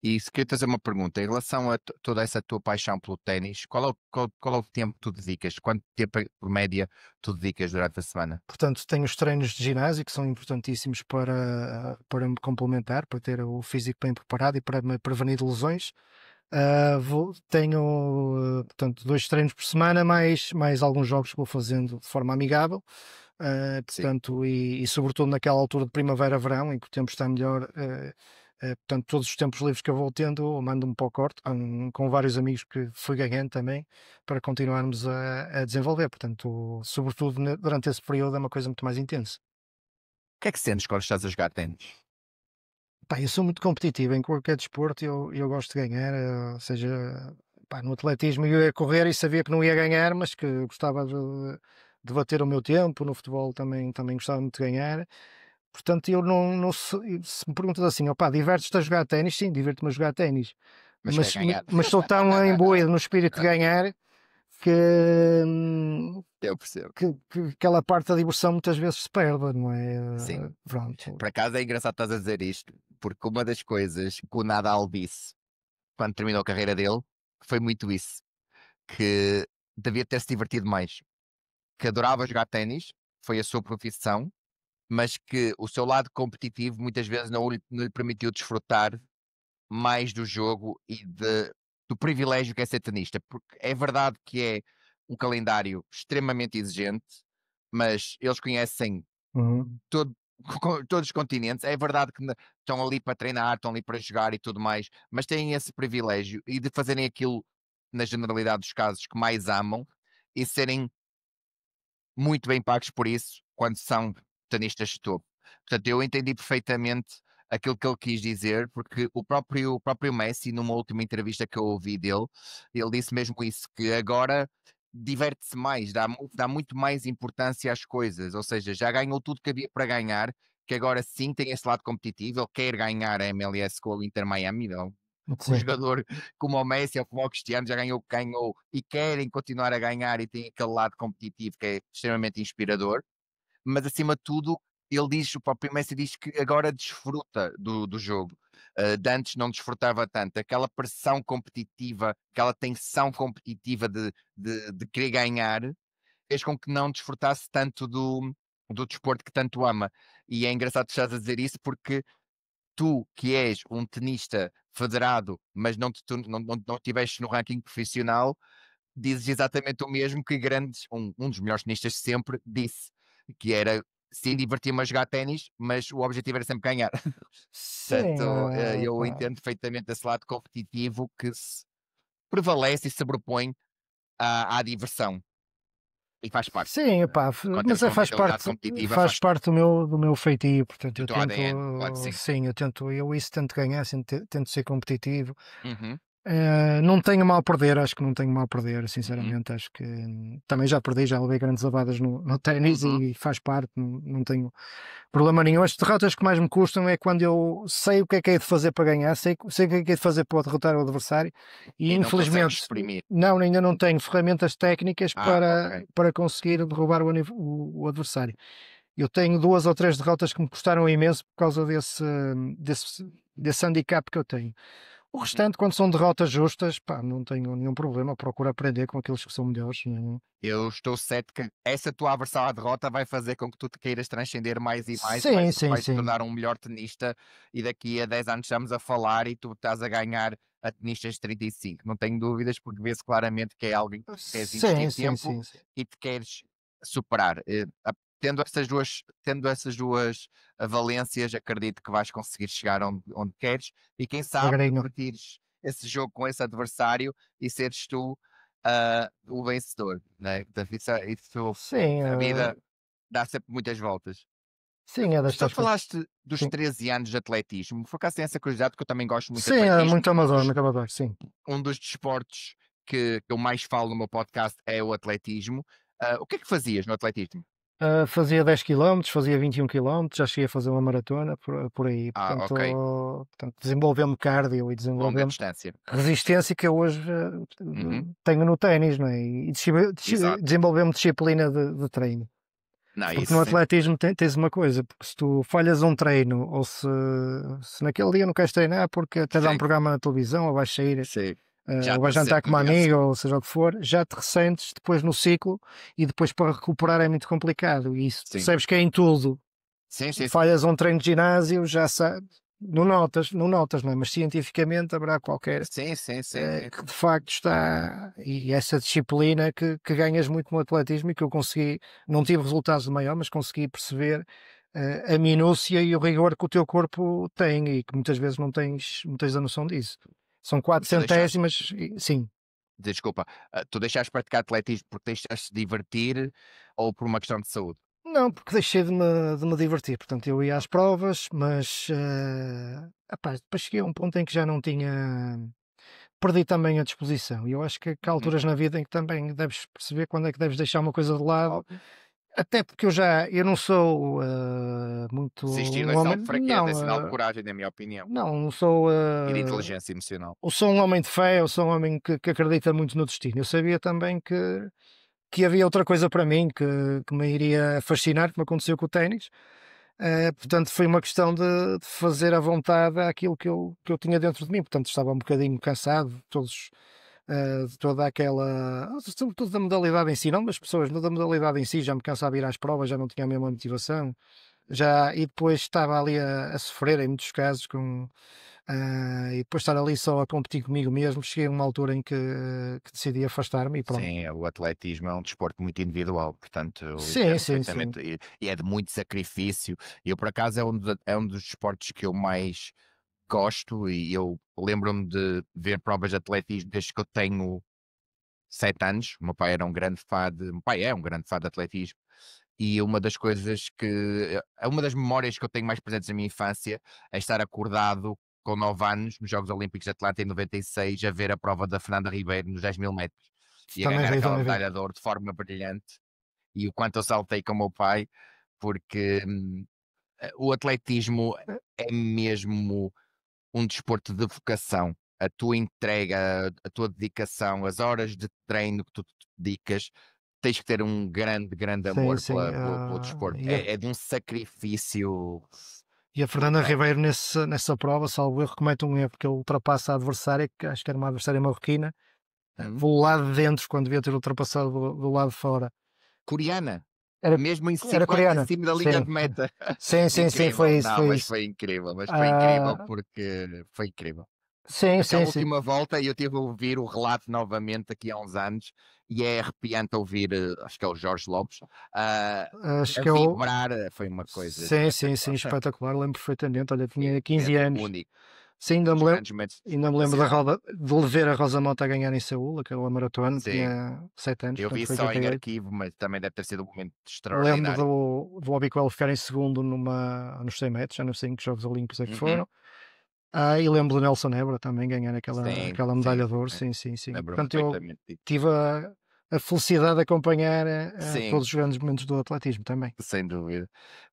E se queria fazer uma pergunta, em relação a toda essa tua paixão pelo ténis, qual é o tempo que tu dedicas? Quanto tempo, por média, tu dedicas durante a semana? Portanto, tenho os treinos de ginásio que são importantíssimos para me complementar, para ter o físico bem preparado e para me prevenir de lesões. Portanto, 2 treinos por semana, mais alguns jogos que vou fazendo de forma amigável. Sim. Portanto, e sobretudo naquela altura de primavera-verão, em que o tempo está melhor, portanto, todos os tempos livres que eu vou tendo, eu mando-me para o corte, com vários amigos que fui ganhando também, para continuarmos a desenvolver. Portanto, sobretudo durante esse período, é uma coisa muito mais intensa. O que é que sentes quando estás a jogar ténis? Pá, eu sou muito competitivo em qualquer desporto, eu gosto de ganhar, seja, pá, no atletismo eu ia correr e sabia que não ia ganhar, mas que gostava de bater o meu tempo, no futebol também gostava muito de ganhar. Portanto, eu não sou, se me perguntas assim, opá, divertes-te a jogar ténis? Sim, divirto-me a jogar ténis, Mas quer ganhar. mas estou tão imbuído no espírito de ganhar que, hum, Eu percebo. que aquela parte da diversão muitas vezes se perde, não Sim. é? Pronto. Por acaso é engraçado estás a dizer isto, porque uma das coisas que o Nadal disse quando terminou a carreira dele foi muito isso, que devia ter-se divertido mais, que adorava jogar ténis, foi a sua profissão, mas que o seu lado competitivo muitas vezes não lhe permitiu desfrutar mais do jogo e de do privilégio que é ser tenista, porque é verdade que é um calendário extremamente exigente, mas eles conhecem Uhum. todo, todos os continentes. É verdade que estão ali para treinar, estão ali para jogar e tudo mais, mas têm esse privilégio e de fazerem aquilo, na generalidade dos casos, que mais amam e serem muito bem pagos por isso quando são tenistas de topo. Portanto, eu entendi perfeitamente aquilo que ele quis dizer, porque o próprio Messi, numa última entrevista que eu ouvi dele, ele disse mesmo isso, que agora diverte-se mais, dá muito mais importância às coisas, ou seja, já ganhou tudo que havia para ganhar, que agora sim tem esse lado competitivo, ele quer ganhar a MLS com o Inter Miami, não? Um Sim. jogador como o Messi ou como o Cristiano já ganhou e querem continuar a ganhar e tem aquele lado competitivo que é extremamente inspirador, mas acima de tudo, o próprio Messi diz que agora desfruta do jogo. De antes não desfrutava tanto. Aquela pressão competitiva, aquela tensão competitiva de querer ganhar, fez com que não desfrutasse tanto do desporto que tanto ama. E é engraçado que estás a dizer isso porque tu, que és um tenista federado, mas não estiveste no ranking profissional, dizes exatamente o mesmo que um dos melhores tenistas de sempre disse, que era sim divertir-me a jogar ténis, mas o objetivo era sempre ganhar. Sim, Portanto, eu pá. entendo perfeitamente esse lado competitivo que se prevalece e se sobrepõe à diversão e faz parte. Sim, pá, Quando mas temos uma faz mentalidade parte, competitiva, faz faz parte do meu feitio, portanto, do eu teu tento, ADN, claro que sim. sim, eu isso tento ganhar, tento ser competitivo. Uhum, Não tenho mal a perder, acho que não tenho mal a perder, uhum, sinceramente. Acho que também já perdi, já levei grandes lavadas no ténis uhum. e faz parte, não tenho problema nenhum. As derrotas que mais me custam é quando eu sei o que é que é de fazer para ganhar, sei o que é de fazer para derrotar o adversário e E não consegues infelizmente exprimir. não, ainda não tenho ferramentas técnicas Ok. para conseguir derrubar o adversário. Eu tenho duas ou três derrotas que me custaram imenso por causa desse handicap que eu tenho. O Uhum. restante, quando são derrotas justas, pá, não tenho nenhum problema, procuro aprender com aqueles que são melhores. Eu estou certo que essa tua aversão à derrota vai fazer com que tu te queiras transcender mais e mais Sim, sim, vais te sim. tornar um melhor tenista e daqui a 10 anos estamos a falar e tu estás a ganhar a tenistas de 35. Não tenho dúvidas porque vê-se claramente que é alguém que queres investir Sim, sim, tempo sim, sim. e te queres superar. Tendo essas duas valências, acredito que vais conseguir chegar onde queres e quem sabe Devagarinho. revertires esse jogo com esse adversário e seres tu o vencedor, né? Portanto, Sim, a vida dá sempre muitas voltas. sim, é Só destas coisas. falaste dos Sim, 13 anos de atletismo, por acaso tenho essa curiosidade, porque eu também gosto muito de sim, é atletismo. muito amador, sim. Um dos desportos que eu mais falo no meu podcast é o atletismo. O que é que fazias no atletismo? Fazia 10 quilómetros, fazia 21 quilómetros, já cheguei a fazer uma maratona por aí, Ok, portanto desenvolveu-me cardio e longa desenvolveu-me distância. resistência que eu hoje Uhum, tenho no ténis, não é? E exato. desenvolveu-me disciplina de treino. Não, Porque no isso sim. atletismo tens uma coisa, porque se tu falhas um treino ou se naquele dia não queres treinar porque até dá um Sim, programa na televisão ou vais sair sim. Já ou te vais ressento jantar com no uma dia a amiga seguir. ou seja o que for, já te ressentes depois no ciclo e depois para recuperar é muito complicado. E isso Sim, percebes que é em tudo. sim, sim, sim. Falhas um treino de ginásio, já sabes, não notas, não é? Mas cientificamente haverá qualquer Sim, sim, sim, sim. que de facto está, e essa disciplina que ganhas muito no atletismo e que eu consegui, não tive resultados de maior, mas consegui perceber a minúcia e o rigor que o teu corpo tem e que muitas vezes não tens a noção disso. São quatro Mas tu deixaste centésimas, sim. Desculpa, tu deixaste de praticar atletismo porque deixaste de divertir ou por uma questão de saúde? Não, porque deixei de me divertir. Portanto, eu ia às Ok. provas, mas epá, depois cheguei a um ponto em que já não tinha. Perdi também a disposição. E eu acho que há Uhum. alturas na vida em que também deves perceber quando é que deves deixar uma coisa de lado. Óbvio. Até porque eu não sou muito Desistir um é sinal homem. de fraqueza, é Não, sinal de coragem, na minha opinião, não sou. e de inteligência emocional. Eu sou um homem de fé, eu sou um homem que acredita muito no destino. Eu sabia também que havia outra coisa para mim que me iria fascinar, que me aconteceu com o ténis. Portanto, foi uma questão de fazer à vontade aquilo que eu tinha dentro de mim. Portanto, estava um bocadinho cansado de toda aquela, sobretudo da modalidade em si, não das pessoas, mas da modalidade em si. Já me cansava de ir às provas, já não tinha a mesma motivação. E depois estava ali a sofrer, em muitos casos, E depois estar ali só a competir comigo mesmo, cheguei a uma altura em que decidi afastar-me e pronto. Sim, o atletismo é um desporto muito individual, portanto, eu Sim, entendo sim, sim. perfeitamente. E é de muito sacrifício. E eu, por acaso, é um dos desportos que eu mais gosto. E eu lembro-me de ver provas de atletismo desde que eu tenho 7 anos. O meu pai era um grande fã de. O meu pai é um grande fã de atletismo. E uma das coisas que. É uma das memórias que eu tenho mais presentes na minha infância é estar acordado com 9 anos nos Jogos Olímpicos de Atlanta em 96 a ver a prova da Fernanda Ribeiro nos 10 mil metros e a Também ganhar vi, aquela também vi. medalha de ouro de forma brilhante. E o quanto eu saltei com o meu pai, porque o atletismo Eh, é mesmo um desporto de vocação. A tua entrega, a tua dedicação, as horas de treino que tu te dedicas, tens que ter um grande, grande Sim, amor sim. pelo desporto. É de um sacrifício E a Fernanda brutal. Ribeiro nessa prova, salvo erro, comete um erro que ele ultrapassa a adversária, que acho que era uma adversária marroquina, Uhum. do lado de dentro, quando devia ter ultrapassado do lado de fora. Coreana, Era, mesmo em era 50 em coreana? cima da linha Sim. de meta. Sim, sim, sim, Incrível. foi isso, Não, foi mas isso. foi incrível. Mas foi incrível Ah, porque foi incrível. sim, sim, Aquela sim. última volta, e eu tive a ouvir o relato novamente aqui há uns anos, e é arrepiante ouvir, acho que é o Jorge Lopes, Acho a que eu. vibrar, foi uma coisa Sim, sim, sim, espetacular. espetacular. Lembro perfeitamente. Olha, Foi tinha um 15 momento anos. único, Sim, dos grandes momentos ainda me lembro assim, de ver a Rosa Mota a ganhar em Seul, aquela maratona. sim, Tinha 7 anos, eu portanto vi foi só em 88. arquivo, mas também deve ter sido um momento Lembro extraordinário. do Obiquel ficar em segundo nos 100 metros, já não sei em que Jogos Olímpicos é que Uhum. foram. E lembro do Nelson Nebra também ganhar Sim, aquela sim, medalha de sim, ouro, sim. sim, sim, sim. Lembro-me Portanto, eu perfeitamente disso. tive a felicidade de acompanhar Sim, todos os grandes momentos do atletismo também. sem dúvida.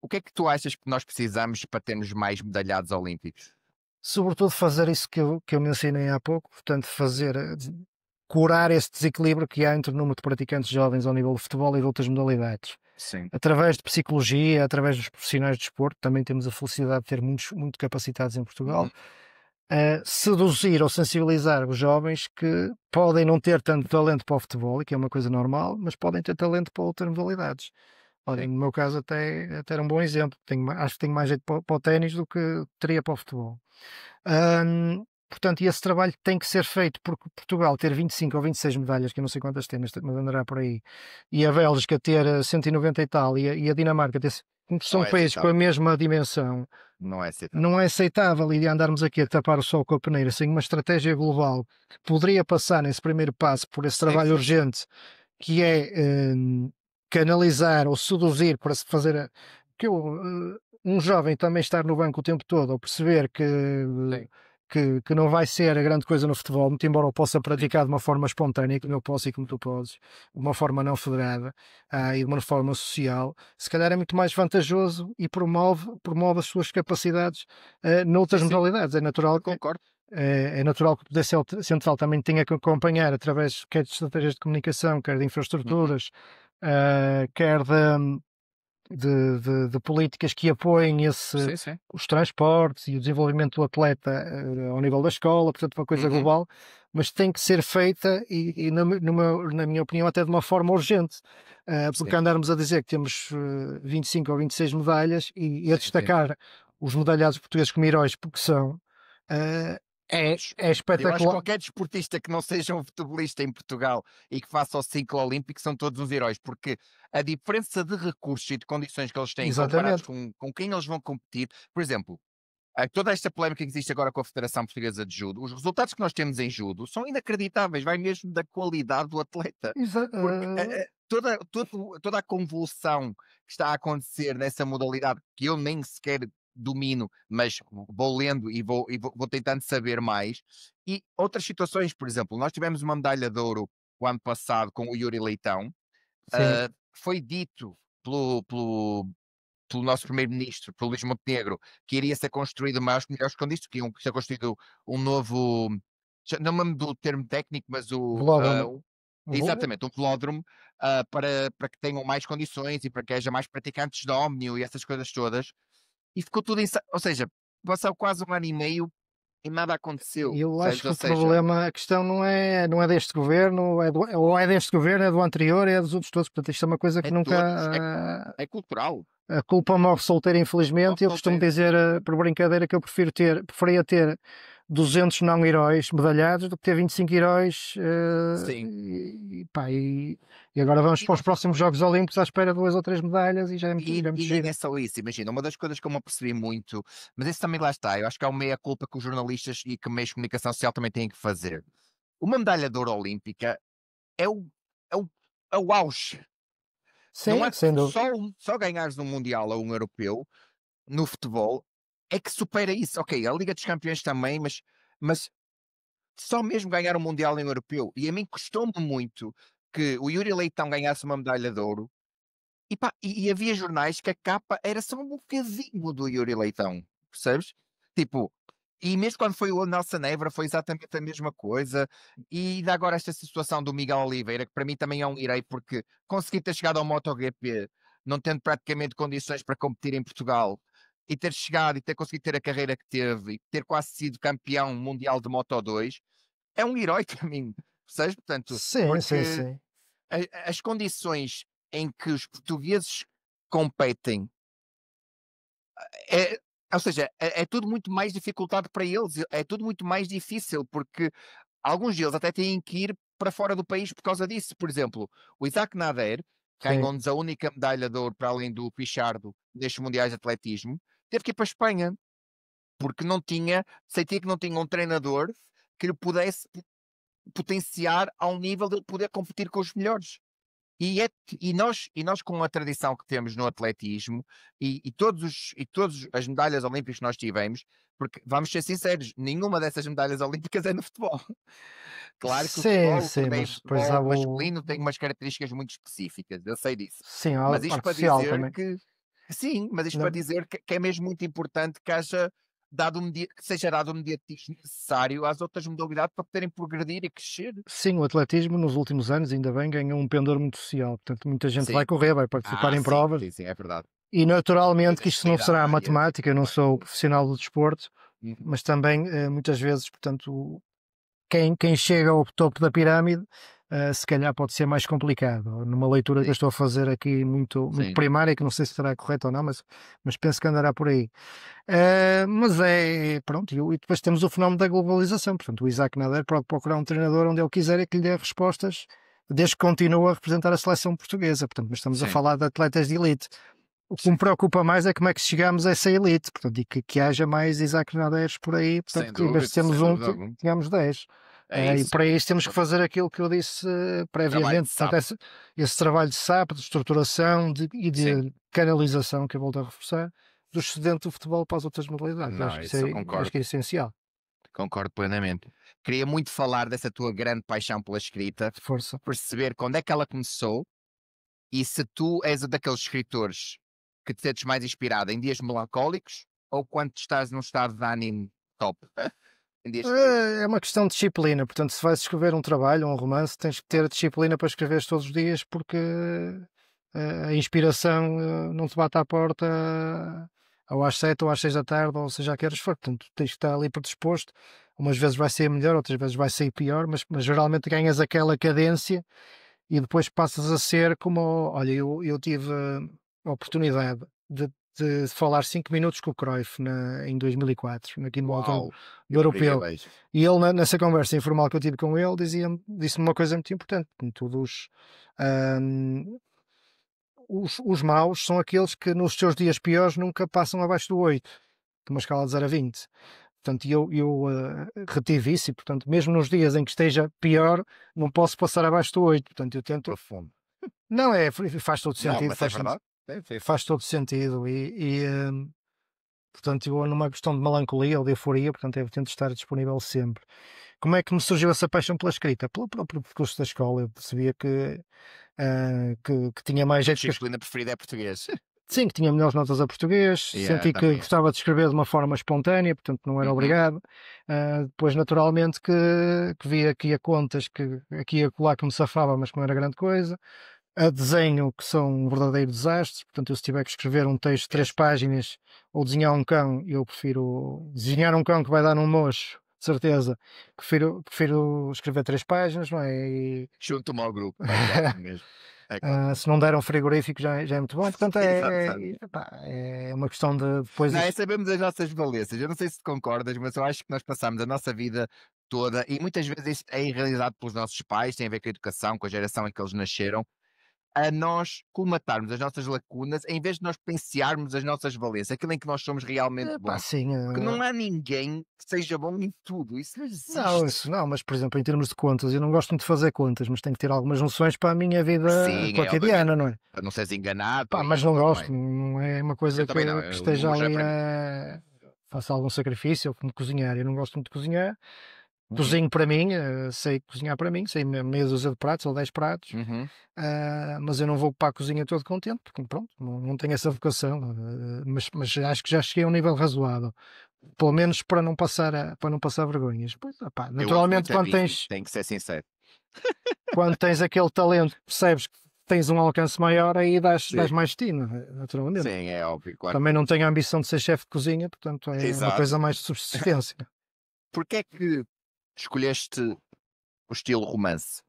O que é que tu achas que nós precisamos para termos mais medalhados olímpicos? Sobretudo fazer isso que eu mencionei há pouco, portanto, curar esse desequilíbrio que há entre o número de praticantes jovens ao nível de futebol e de outras modalidades. Sim. Através de psicologia, através dos profissionais de desporto, também temos a felicidade de ter muitos muito capacitados em Portugal, Uhum. seduzir ou sensibilizar os jovens que podem não ter tanto talento para o futebol, e que é uma coisa normal, mas podem ter talento para outras modalidades. Olha, Sim, no meu caso até era um bom exemplo. Acho que tenho mais jeito para o ténis do que teria para o futebol. Portanto, esse trabalho tem que ser feito porque Portugal ter 25 ou 26 medalhas, que eu não sei quantas tem, mas andará por aí, e a Bélgica ter 190 e tal, e a Dinamarca ter. não São é países com a aceitável. mesma dimensão. Não é aceitável. Não é aceitável e andarmos aqui a tapar o sol com a peneira sem uma estratégia global que poderia passar nesse primeiro passo por esse Sim, trabalho sim, sim. urgente que é canalizar ou seduzir para se fazer um jovem também estar no banco o tempo todo ou perceber Sim, que não vai ser a grande coisa no futebol, muito embora eu possa sim, praticar de uma forma espontânea, como eu posso e como tu podes, de uma forma não federada e de uma forma social, se calhar é muito mais vantajoso e promove as suas capacidades sim, noutras sim, modalidades. concordo. É natural que o poder central também tenha que acompanhar através quer de estratégias de comunicação, quer de Uhum. infraestruturas, quer de políticas que apoiem Sim, sim. os transportes e o desenvolvimento do atleta ao nível da escola, portanto, uma coisa Uhum. global, mas tem que ser feita e na minha opinião, até de uma forma urgente, porque Sim, andarmos a dizer que temos 25 ou 26 medalhas e a sim, sim. destacar os medalhados portugueses como heróis, porque são, eh, Todos. é Eu acho que espetacular. qualquer desportista que não seja um futebolista em Portugal e que faça o ciclo olímpico são todos uns heróis, porque a diferença de recursos e de condições que eles têm comparados Exatamente, com quem eles vão competir, por exemplo, toda esta polémica que existe agora com a Federação Portuguesa de Judo, os resultados que nós temos em judo são inacreditáveis, vai mesmo da qualidade do atleta, exa porque toda a convulsão que está a acontecer nessa modalidade que eu nem sequer domino, mas vou lendo e vou tentando saber mais. E outras situações, por exemplo, nós tivemos uma medalha de ouro o ano passado com o Yuri Leitão, sim, foi dito pelo nosso primeiro-ministro, pelo Luís Montenegro, que iria ser construído mais melhores condições, que iam ser construído um novo, não me lembro do termo técnico, mas velódromo. Vo exatamente, um velódromo para que tenham mais condições e para que haja mais praticantes de ómnio e essas coisas todas. E ficou tudo ou seja, passou quase um ano e meio e nada aconteceu. Eu acho Percebes? que Ou o seja, problema, a questão não é deste governo, ou é deste governo, é do anterior, é dos outros todos. Portanto, isto é uma coisa é que nunca. todos, é cultural. A culpa morre solteira, Morre infelizmente. Eu costumo solteiro. dizer, por brincadeira, que eu preferia ter 200 não-heróis medalhados do que ter 25 heróis. Sim. Pá, e agora vamos E para os não, próximos Jogos Olímpicos à espera de 2 ou 3 medalhas e já é muito e nem giro. é só isso, imagina, uma das coisas que eu me apercebi muito, mas isso também lá está, eu acho que há uma meia-culpa que os jornalistas e que meios de comunicação social também têm que fazer. Uma medalha de ouro olímpica é o, é o, é o auge. Não Sim, há, sem dúvida. só ganhares um Mundial ou um Europeu no futebol é que supera isso. Ok, a Liga dos Campeões também, mas só mesmo ganhar um Mundial e um Europeu. E a mim custou-me muito que o Yuri Leitão ganhasse uma medalha de ouro. E, pá, e havia jornais que a capa era só um bocadinho do Yuri Leitão, percebes? Tipo, e mesmo quando foi o Nelson Évora foi exatamente a mesma coisa. E ainda agora esta situação do Miguel Oliveira, que para mim também é um irei, porque conseguir ter chegado ao MotoGP, não tendo praticamente condições para competir em Portugal, e ter chegado e ter conseguido ter a carreira que teve, e ter quase sido campeão mundial de Moto2, é um herói para mim, percebes? Portanto, Sim, sim, porque sim. as condições em que os portugueses competem, é, ou seja, é tudo muito mais dificultado para eles, é tudo muito mais difícil, porque alguns deles até têm que ir para fora do país por causa disso. Por exemplo, o Isaac Nader Sim. ganhou-nos a única medalha de ouro para além do Pichardo nestes mundiais de atletismo, teve que ir para a Espanha, porque não tinha, sentia que não tinha um treinador que lhe pudesse potenciar ao nível de ele poder competir com os melhores. E, é, e nós com a tradição que temos no atletismo e todas as medalhas olímpicas que nós tivemos, porque vamos ser sinceros, nenhuma dessas medalhas olímpicas é no futebol. Claro que o Sim, futebol, o sim, torneio mas de depois há futebol o. masculino tem umas características muito específicas, eu sei disso. Sim, há a Mas isto parte para social dizer também. que, sim, mas isto para Não- dizer que é mesmo muito importante que haja que seja dado o mediatismo necessário às outras modalidades para poderem progredir e crescer. Sim, o atletismo nos últimos anos, ainda bem, ganhou um pendor muito social. Portanto, muita gente vai Sim. correr, vai participar em provas. Sim, sim, é verdade. E E naturalmente da que isto não será solidária. matemática, eu não sou profissional do desporto, Uhum. mas também muitas vezes, portanto, quem chega ao topo da pirâmide, se calhar pode ser mais complicado. Numa leitura que eu Sim, estou a fazer aqui muito sim, primária, que não sei se será correta ou não, mas penso que andará por aí. Mas pronto, e depois temos o fenómeno da globalização. Portanto, o Isaac Nader pode procurar um treinador onde ele quiser e que lhe dê respostas, desde que continue a representar a seleção portuguesa. Portanto, mas estamos a sim. falar de atletas de elite. O que me Sim. preocupa mais é como é que chegamos a essa elite, portanto, e que haja mais Isaac Naderes por aí, portanto, que em vez de termos Sem um, dúvida alguma. tenhamos 10. É E isso. para isso temos que fazer aquilo que eu disse Trabalho de previamente, portanto, sapo. esse trabalho de SAP, de estruturação e Sim. de canalização, que eu volto a reforçar, do excedente do futebol para as outras modalidades. Eu Não, acho isso eu acho concordo. que é essencial. Concordo plenamente. Queria muito falar dessa tua grande paixão pela escrita, Força. perceber quando é que ela começou e se tu és daqueles escritores que te sentes mais inspirado em dias melancólicos ou quando estás num estado de ânimo top. Em dias felizes. É uma questão de disciplina, portanto, se vais escrever um trabalho, um romance, tens que ter a disciplina para escrever todos os dias, porque a inspiração não te bate à porta ou às 7 ou às 6 da tarde, ou seja, a que horas for. Portanto, tens que estar ali predisposto. Umas vezes vai ser melhor, outras vezes vai ser pior, mas geralmente ganhas aquela cadência e depois passas a ser como. Olha, eu tive a oportunidade de falar 5 minutos com o Cruyff em 2004, aqui numa altura Uau, do que europeu. privilégio. E ele, nessa conversa informal que eu tive com ele, disse-me uma coisa muito importante. Todos os maus são aqueles que nos seus dias piores nunca passam abaixo do 8, de uma escala de 0 a 20. Portanto, eu retive isso e, portanto, mesmo nos dias em que esteja pior, não posso passar abaixo do 8. Portanto, eu tento. Profundo. Não, faz todo Não, sentido. mas é verdade. É. Faz todo sentido. Portanto, eu numa questão de melancolia ou de euforia, portanto, eu tento estar disponível sempre. Como é que me surgiu essa paixão pela escrita? Pelo próprio percurso da escola. Eu percebia que tinha mais A jeito que disciplina preferida é português. sim, que tinha melhores notas a português, Yeah, senti que também é. gostava de escrever de uma forma espontânea, portanto não era Uhum. obrigado. Depois, naturalmente, que via aqui a contas, que aqui e acolá que me safava, mas que não era grande coisa. a desenho, que são um verdadeiro desastre. Portanto, eu, se tiver que escrever um texto de 3 páginas ou desenhar um cão, eu prefiro desenhar um cão que vai dar num mocho, de certeza. Prefiro escrever 3 páginas, não é? Junto-me ao grupo, é assim mesmo. É claro. Se não der um frigorífico já é muito bom. Portanto, Exato. epá, é uma questão de depois. Não, é sabemos as nossas valências. Eu não sei se concordas, mas eu acho que nós passamos a nossa vida toda, e muitas vezes isto é realizado pelos nossos pais, tem a ver com a educação, com a geração em que eles nasceram, a nós colmatarmos as nossas lacunas, em vez de nós potenciarmos as nossas valências, aquilo em que nós somos realmente Pá, bons. sim, Porque não há ninguém que seja bom em tudo, isso não não, existe. isso não, mas por exemplo, em termos de contas, eu não gosto muito de fazer contas, mas tenho que ter algumas noções para a minha vida Sim, é obviamente, cotidiana, não é? para não seres enganado Pá, e mas não tudo gosto, mais. não é uma Eu coisa também não, que o esteja número já é ali para mim. a. Faço algum sacrifício, como cozinhar. Eu não gosto muito de cozinhar. Uhum, Cozinho para mim, sei cozinhar para mim, sei meia dúzia de pratos ou 10 pratos, uhum. mas eu não vou para a cozinha todo contente, porque pronto, não tenho essa vocação, mas acho que já cheguei a um nível razoável, pelo menos para não passar vergonhas. Pois, opá, Eu ouço naturalmente, muita bife, tenho que ser sincero. quando tens aquele talento, percebes que tens um alcance maior, aí dás Sim, mais de ti, naturalmente. sim, é óbvio, claro que Também sim. não tenho a ambição de ser chefe de cozinha, portanto é uma Exato. coisa mais de subsistência. Porquê é que escolheste o estilo romance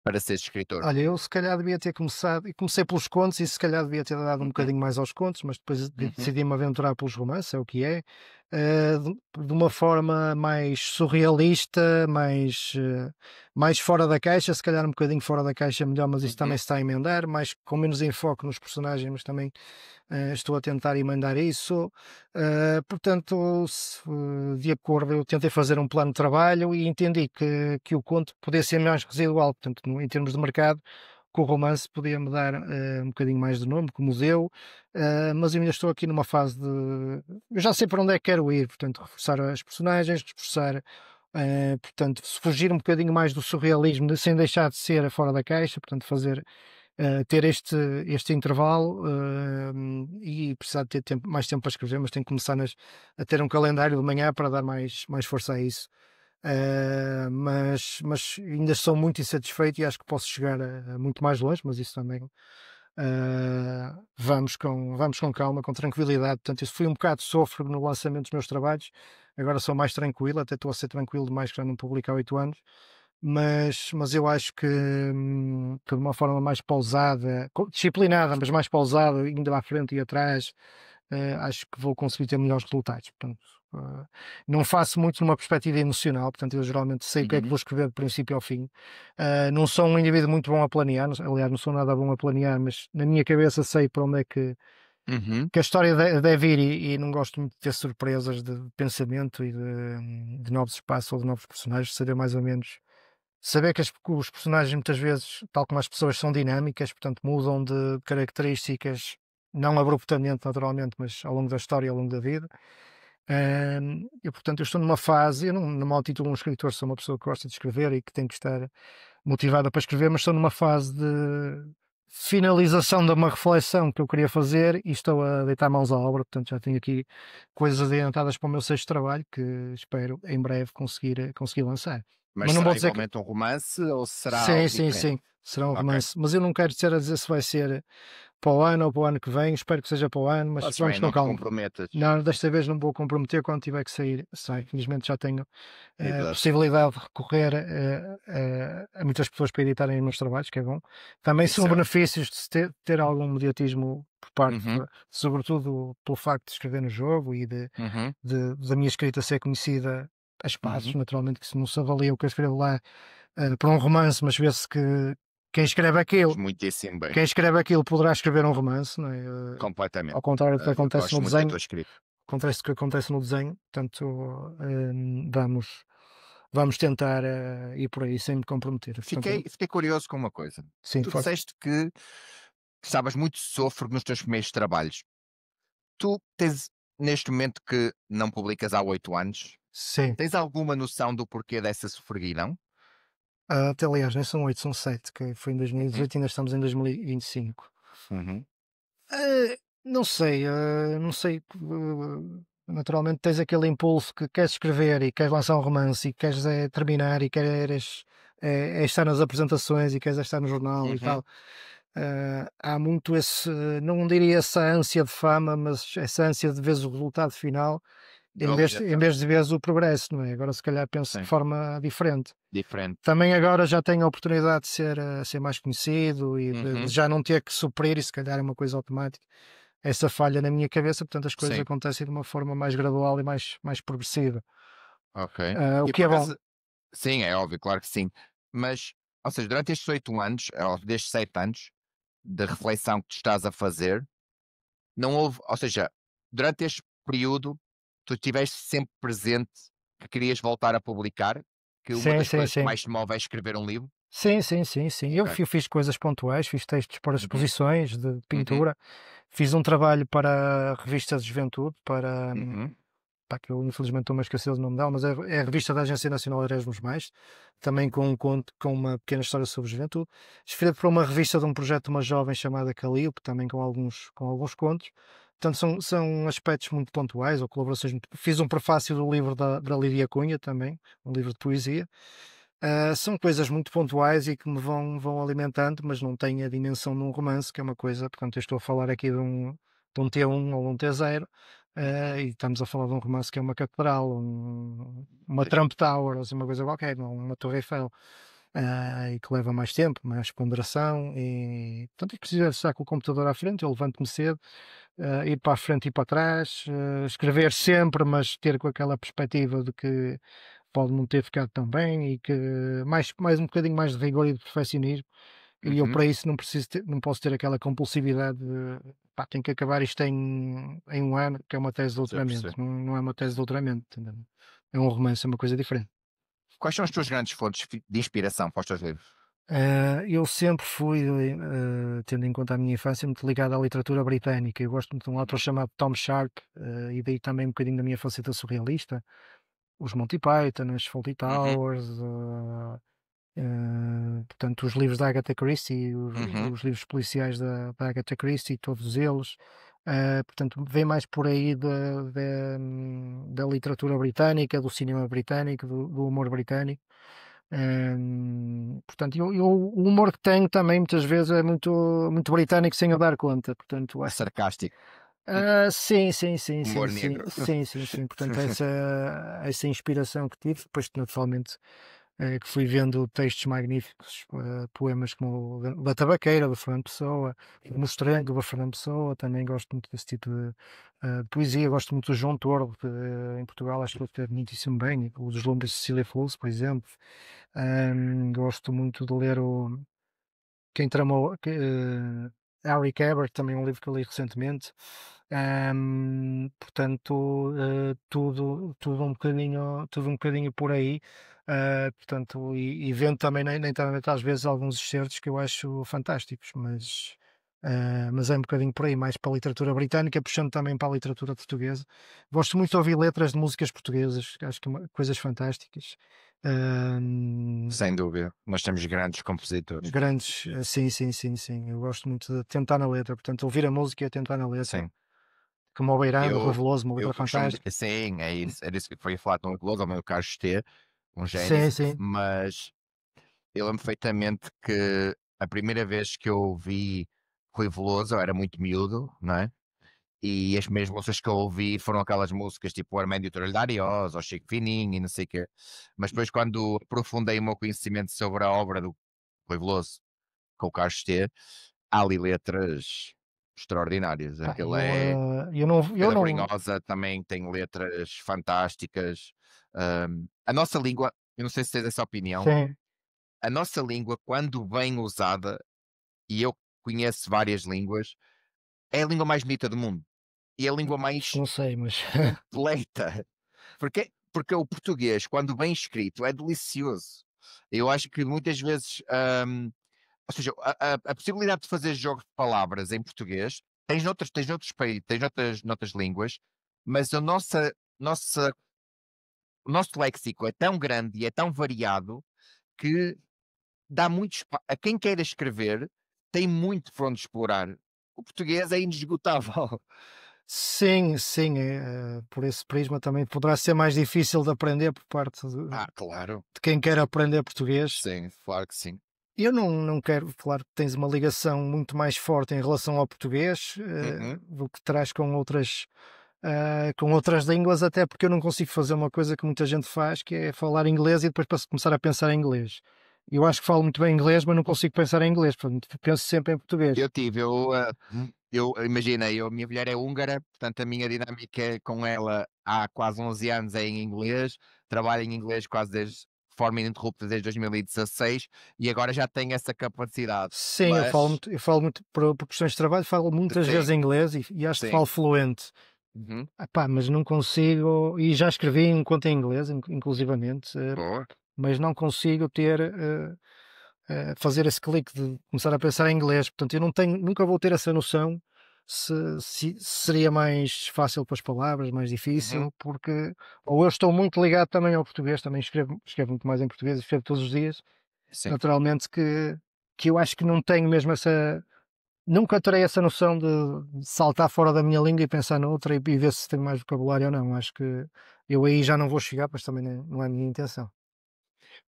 para seres escritor? Olha, eu se calhar devia ter começado, e comecei pelos contos, e se calhar devia ter dado um Uhum, bocadinho mais aos contos, mas depois uhum, decidi-me aventurar pelos romances, é o que é, de uma forma mais surrealista, mais fora da caixa, se calhar um bocadinho fora da caixa é melhor, mas isso também uhum, se está a emendar, mais, com menos enfoque nos personagens, mas também estou a tentar emendar isso. Portanto, de acordo, eu tentei fazer um plano de trabalho e entendi que o conto podia ser mais residual, portanto, em termos de mercado, que o romance podia-me dar um bocadinho mais de nome, como museu, mas eu ainda estou aqui numa fase de. Eu já sei para onde é que quero ir, portanto, reforçar as personagens, reforçar. Portanto, fugir um bocadinho mais do surrealismo, sem deixar de ser fora da caixa, portanto, fazer ter este intervalo e precisar de ter mais tempo para escrever, mas tenho que começar a ter um calendário de manhã para dar mais força a isso. Mas ainda sou muito insatisfeito e acho que posso chegar a muito mais longe, mas isso também vamos com calma, com tranquilidade. Portanto, isso fui um bocado sofro no lançamento dos meus trabalhos, agora sou mais tranquilo, até estou a ser tranquilo demais que já não publico há 8 anos, mas eu acho que de uma forma mais pausada, disciplinada, mas mais pausada, indo à frente e atrás, acho que vou conseguir ter melhores resultados. Portanto, não faço muito numa perspectiva emocional, portanto, eu geralmente sei o que é que uhum, vou escrever do princípio ao fim. Não sou um indivíduo muito bom a planear, aliás, não sou nada bom a planear, mas na minha cabeça sei para onde é uhum. que a história deve ir e não gosto muito de ter surpresas de pensamento e de novos espaços ou de novos personagens, saber mais ou menos. Saber que os personagens muitas vezes, tal como as pessoas, são dinâmicas, portanto mudam de características, não abruptamente, naturalmente, mas ao longo da história, ao longo da vida. E portanto eu estou numa fase, eu não me intitulo um escritor, sou uma pessoa que gosta de escrever e que tem que estar motivada para escrever, mas estou numa fase de finalização de uma reflexão que eu queria fazer e estou a deitar mãos à obra, portanto já tenho aqui coisas adiantadas para o meu sexto trabalho que espero em breve conseguir lançar. Mas Mas não vou será dizer que. igualmente um romance ou será Sim, algo sim, diferente? sim. Será um Ok. romance. Mas eu não quero ser a dizer se vai ser para o ano ou para o ano que vem. Espero que seja para o ano, mas Fazes vamos bem, com não te calma. comprometas. Não, desta vez não vou comprometer quando tiver que sair. Sai. Felizmente já tenho a Exato. possibilidade de recorrer a muitas pessoas para editarem os meus trabalhos, que é bom. Também são Isso é ótimo. benefícios de ter algum mediatismo por parte, Uhum, sobretudo pelo facto de escrever no jogo e uhum, da minha escrita ser conhecida a espaços, uhum. naturalmente, que se não se avalia o que eu escrevo lá para um romance, mas vê-se que quem escreve Faz aquilo, muitíssimo bem. quem escreve aquilo poderá escrever um romance, não é? Completamente. Ao contrário do que Eu acontece gosto no muito da desenho, tua escrita. acontece o que acontece no desenho, portanto, vamos tentar ir por aí sem me comprometer. Fiquei, Portanto, fiquei curioso com uma coisa. sim, Tu força. disseste que estavas muito sofro nos teus primeiros trabalhos. Tu tens, neste momento que não publicas há 8 anos, Sim. tens alguma noção do porquê dessa sofreguidão? Até aliás, nem são 8, são 7, que foi em Uhum, 2018 e ainda estamos em 2025. uhum, Não sei, não sei. Naturalmente tens aquele impulso que queres escrever e queres lançar um romance e queres terminar e queres estar nas apresentações e queres estar no jornal e uhum, tal. há muito esse, não diria essa ânsia de fama, mas essa ânsia de ver o resultado final, em vez de ver o progresso, não é? Agora se calhar penso de Sim, forma diferente. diferente. Também agora já tenho a oportunidade de ser mais conhecido e de Uhum, já não ter que suprir, e se calhar é uma coisa automática, essa falha na minha cabeça, portanto as coisas sim, acontecem de uma forma mais gradual e mais progressiva. ok. O E que por é bom. acaso, sim, é óbvio, claro que sim. Mas, ou seja, durante estes 8 anos, ou destes 7 anos, de reflexão que tu estás a fazer, não houve, ou seja, durante este período, tu estiveste sempre presente que querias voltar a publicar, que uma Sim, das sim, coisas que sim. mais te move é escrever um livro? Sim, sim, sim, sim. Eu Ok. fiz coisas pontuais, fiz textos para Uhum, exposições de uhum, pintura, fiz um trabalho para a revista de juventude, uhum. pá, que eu infelizmente estou-me a esquecer do nome dela, mas é a revista da Agência Nacional Erasmus+, também com um conto, com uma pequena história sobre juventude. Escrevi para uma revista de um projeto de uma jovem chamada Calíope, também com alguns contos. Portanto, são aspectos muito pontuais, ou colaborações. Fiz um prefácio do livro da Lídia Cunha também, um livro de poesia. São coisas muito pontuais e que me vão alimentando, mas não têm a dimensão de um romance, que é uma coisa, portanto, eu estou a falar aqui de um T1 ou de um T0, e estamos a falar de um romance que é uma catedral, uma Sim. Trump Tower, ou assim, uma coisa qualquer, não uma Torre Eiffel, e que leva mais tempo, mais ponderação, e portanto é preciso estar com o computador à frente, eu levanto-me cedo, ir para a frente e para trás, escrever sempre, mas ter com aquela perspectiva de que pode não ter ficado tão bem e que mais um bocadinho mais de rigor e de perfeccionismo. E eu Uhum. para isso não posso ter aquela compulsividade de pá, tenho que acabar isto em um ano, que é uma tese de Estou a doutoramento. perceber. Não é uma tese de doutoramento, entendeu? É um romance, é uma coisa diferente. Quais são as tuas grandes fontes de inspiração para os teus livros? Eu sempre fui, tendo em conta a minha infância, muito ligado à literatura britânica. Eu gosto muito de um autor chamado Tom Sharp, e daí também um bocadinho da minha faceta surrealista. Os Monty Python, as Fawlty Uhum, Towers, portanto, os livros da Agatha Christie, uhum. os livros policiais da Agatha Christie, todos eles. Portanto, vem mais por aí da literatura britânica, do cinema britânico, do humor britânico. Portanto, o humor que tenho também muitas vezes é muito, muito britânico sem eu dar conta. Portanto, Sarcástico, sim, sim, sim, sim, humor sim, negro. sim, sim, sim. Portanto, essa inspiração que tive, depois naturalmente que fui vendo textos magníficos, poemas como o da Tabaqueira, do Fernando Pessoa, o Mostrango, do Fernando Pessoa, também gosto muito desse tipo de poesia, gosto muito do João Tordo, que em Portugal acho que ele escreve muitíssimo bem, o dos Lombos de Cecília Flores, por exemplo. Gosto muito de ler quem tramou Harry Cabert, também um livro que eu li recentemente. Portanto, tudo um bocadinho por aí. Portanto, e vendo também na internet às vezes alguns excertos que eu acho fantásticos, mas é um bocadinho por aí, mais para a literatura britânica, puxando também para a literatura portuguesa. Gosto muito de ouvir letras de músicas portuguesas, acho que coisas fantásticas. Ahm, Sem dúvida. Nós temos grandes compositores. Grandes, sim, sim, sim, sim. Eu gosto muito de tentar na letra, portanto, ouvir a música e tentar na letra. Sim. Como o Beirando, o Rui Eu, Veloso, uma eu letra costumo fantástica. dizer, sim, é isso. Era isso que eu ia falar com o Veloso, ao meu Carlos T, um gênio, Sim, sim, mas eu lembro perfeitamente que a primeira vez que eu ouvi Rui Veloso, eu era muito miúdo, não é? E as primeiras músicas que eu ouvi foram aquelas músicas tipo o Arménio Tralharios, ou Chico Fininho e não sei o quê. Mas depois, quando aprofundei o meu conhecimento sobre a obra do Rui Veloso, com o Carlos T, há ali letras extraordinárias. pá, Aquilo é. eu Pedra não, Brunhosa também tem letras fantásticas. A nossa língua, eu não sei se tens essa opinião, sim, a nossa língua, quando bem usada, e eu conheço várias línguas, é a língua mais bonita do mundo. E é a língua mais não sei, mas completa. Porque o português, quando bem escrito, é delicioso. Eu acho que muitas vezes, ou seja, a possibilidade de fazer jogos de palavras em português, tens noutros países, tens noutras línguas, mas nossa, o nosso léxico é tão grande e é tão variado que dá muito a quem queira escrever, tem muito por onde explorar. O português é inesgotável. sim, sim, por esse prisma também poderá ser mais difícil de aprender por parte de Claro. quem quer aprender português. Sim, claro que sim. Eu não quero, claro que tens uma ligação muito mais forte em relação ao português Uhum. do que terás com outras línguas, até porque eu não consigo fazer uma coisa que muita gente faz, que é falar inglês e depois começar a pensar em inglês. Eu acho que falo muito bem inglês, mas não consigo pensar em inglês, portanto penso sempre em português. Eu tive, eu imagina, a minha mulher é húngara, portanto a minha dinâmica com ela há quase 11 anos é em inglês, trabalho em inglês quase desde forma ininterrupta desde 2016 e agora já tenho essa capacidade, Sim, mas eu falo muito por questões de trabalho, falo muitas vezes sim, inglês e acho que sim, falo fluente. uhum, Epá, mas não consigo, e já escrevi um conto em inglês, inclusivamente, boa, mas não consigo fazer esse clique de começar a pensar em inglês. Portanto, eu não tenho, nunca vou ter essa noção se seria mais fácil para as palavras, mais uhum, difícil, porque ou eu estou muito ligado também ao português, também escrevo muito mais em português, escrevo todos os dias, sim. naturalmente que eu acho que não tenho mesmo essa. Nunca terei essa noção de saltar fora da minha língua e pensar noutra e ver se tenho mais vocabulário ou não. Acho que eu aí já não vou chegar, mas também não é a minha intenção.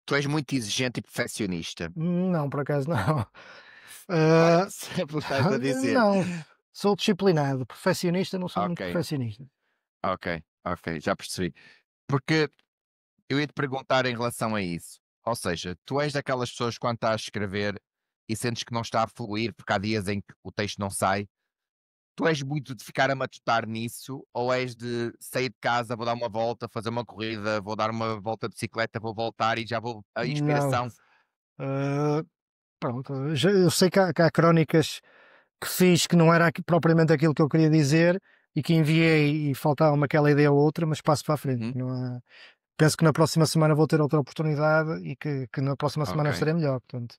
Tu és muito exigente e perfeccionista. Não, por acaso não. Ah, Parece, é pelo que estás a dizer. não, sou disciplinado. Perfeccionista, não sou muito Ok, perfeccionista. ok, já percebi. Porque eu ia te perguntar em relação a isso. Ou seja, tu és daquelas pessoas que quando estás a escrever e sentes que não está a fluir, porque há dias em que o texto não sai, tu és muito de ficar a matutar nisso, ou és de sair de casa, vou dar uma volta, fazer uma corrida, vou dar uma volta de bicicleta, vou voltar e já vou. A Não. inspiração. Ah, pronto, eu sei que há crónicas que fiz que não era propriamente aquilo que eu queria dizer e que enviei e faltava-me aquela ideia ou outra, mas passo para a frente. Uhum, Não há. Penso que na próxima semana vou ter outra oportunidade e que na próxima semana ok. estarei melhor. Portanto,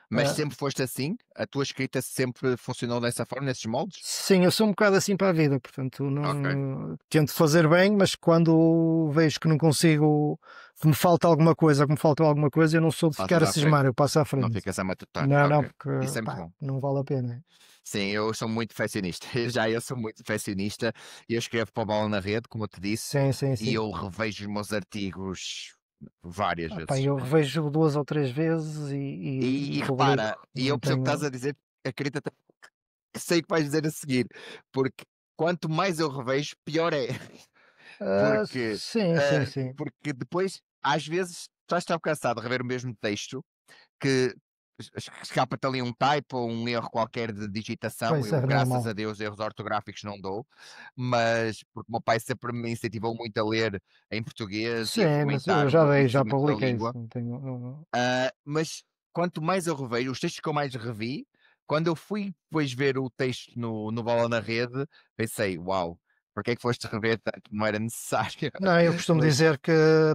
Mas ah, sempre foste assim? A tua escrita sempre funcionou dessa forma, nesses moldes? sim, eu sou um bocado assim para a vida, portanto, Ok. não, tento fazer bem, mas quando vejo que não consigo, que me falta alguma coisa, que me falta alguma coisa, eu não sou de ficar Passas a à frente. cismar, eu passo à Não frente. ficas a matutar. Não, Ok. porque Isso é muito pá, bom. não vale a pena. Sim, eu sou muito perfeccionista. Eu sou muito perfeccionista e eu escrevo para a Bola na Rede, como eu te disse, Sim, sim, e sim. eu revejo os meus artigos várias Ah, pá, vezes. eu revejo 2 ou 3 vezes E e repara, publico. e eu Não percebo o que estás tenho. a dizer, acredita que sei o que vais dizer a seguir, porque quanto mais eu revejo, pior é. Porque, Sim, sim, sim. porque depois, às vezes, estás tão cansado de rever o mesmo texto que escapa-te ali um typo ou um erro qualquer de digitação. Pois é Eu, normal. graças a Deus, erros ortográficos não dou, mas porque o meu pai sempre me incentivou muito a ler em português e a Sim, mas eu fomentar já o dei, já conhecimento da publiquei isso. língua. Não tenho. Mas quanto mais eu revejo, os textos que eu mais revi, quando eu fui depois ver o texto no Bola na Rede, pensei, uau, porque é que foste rever tanto? Não era necessário. Não, eu costumo Mas dizer que,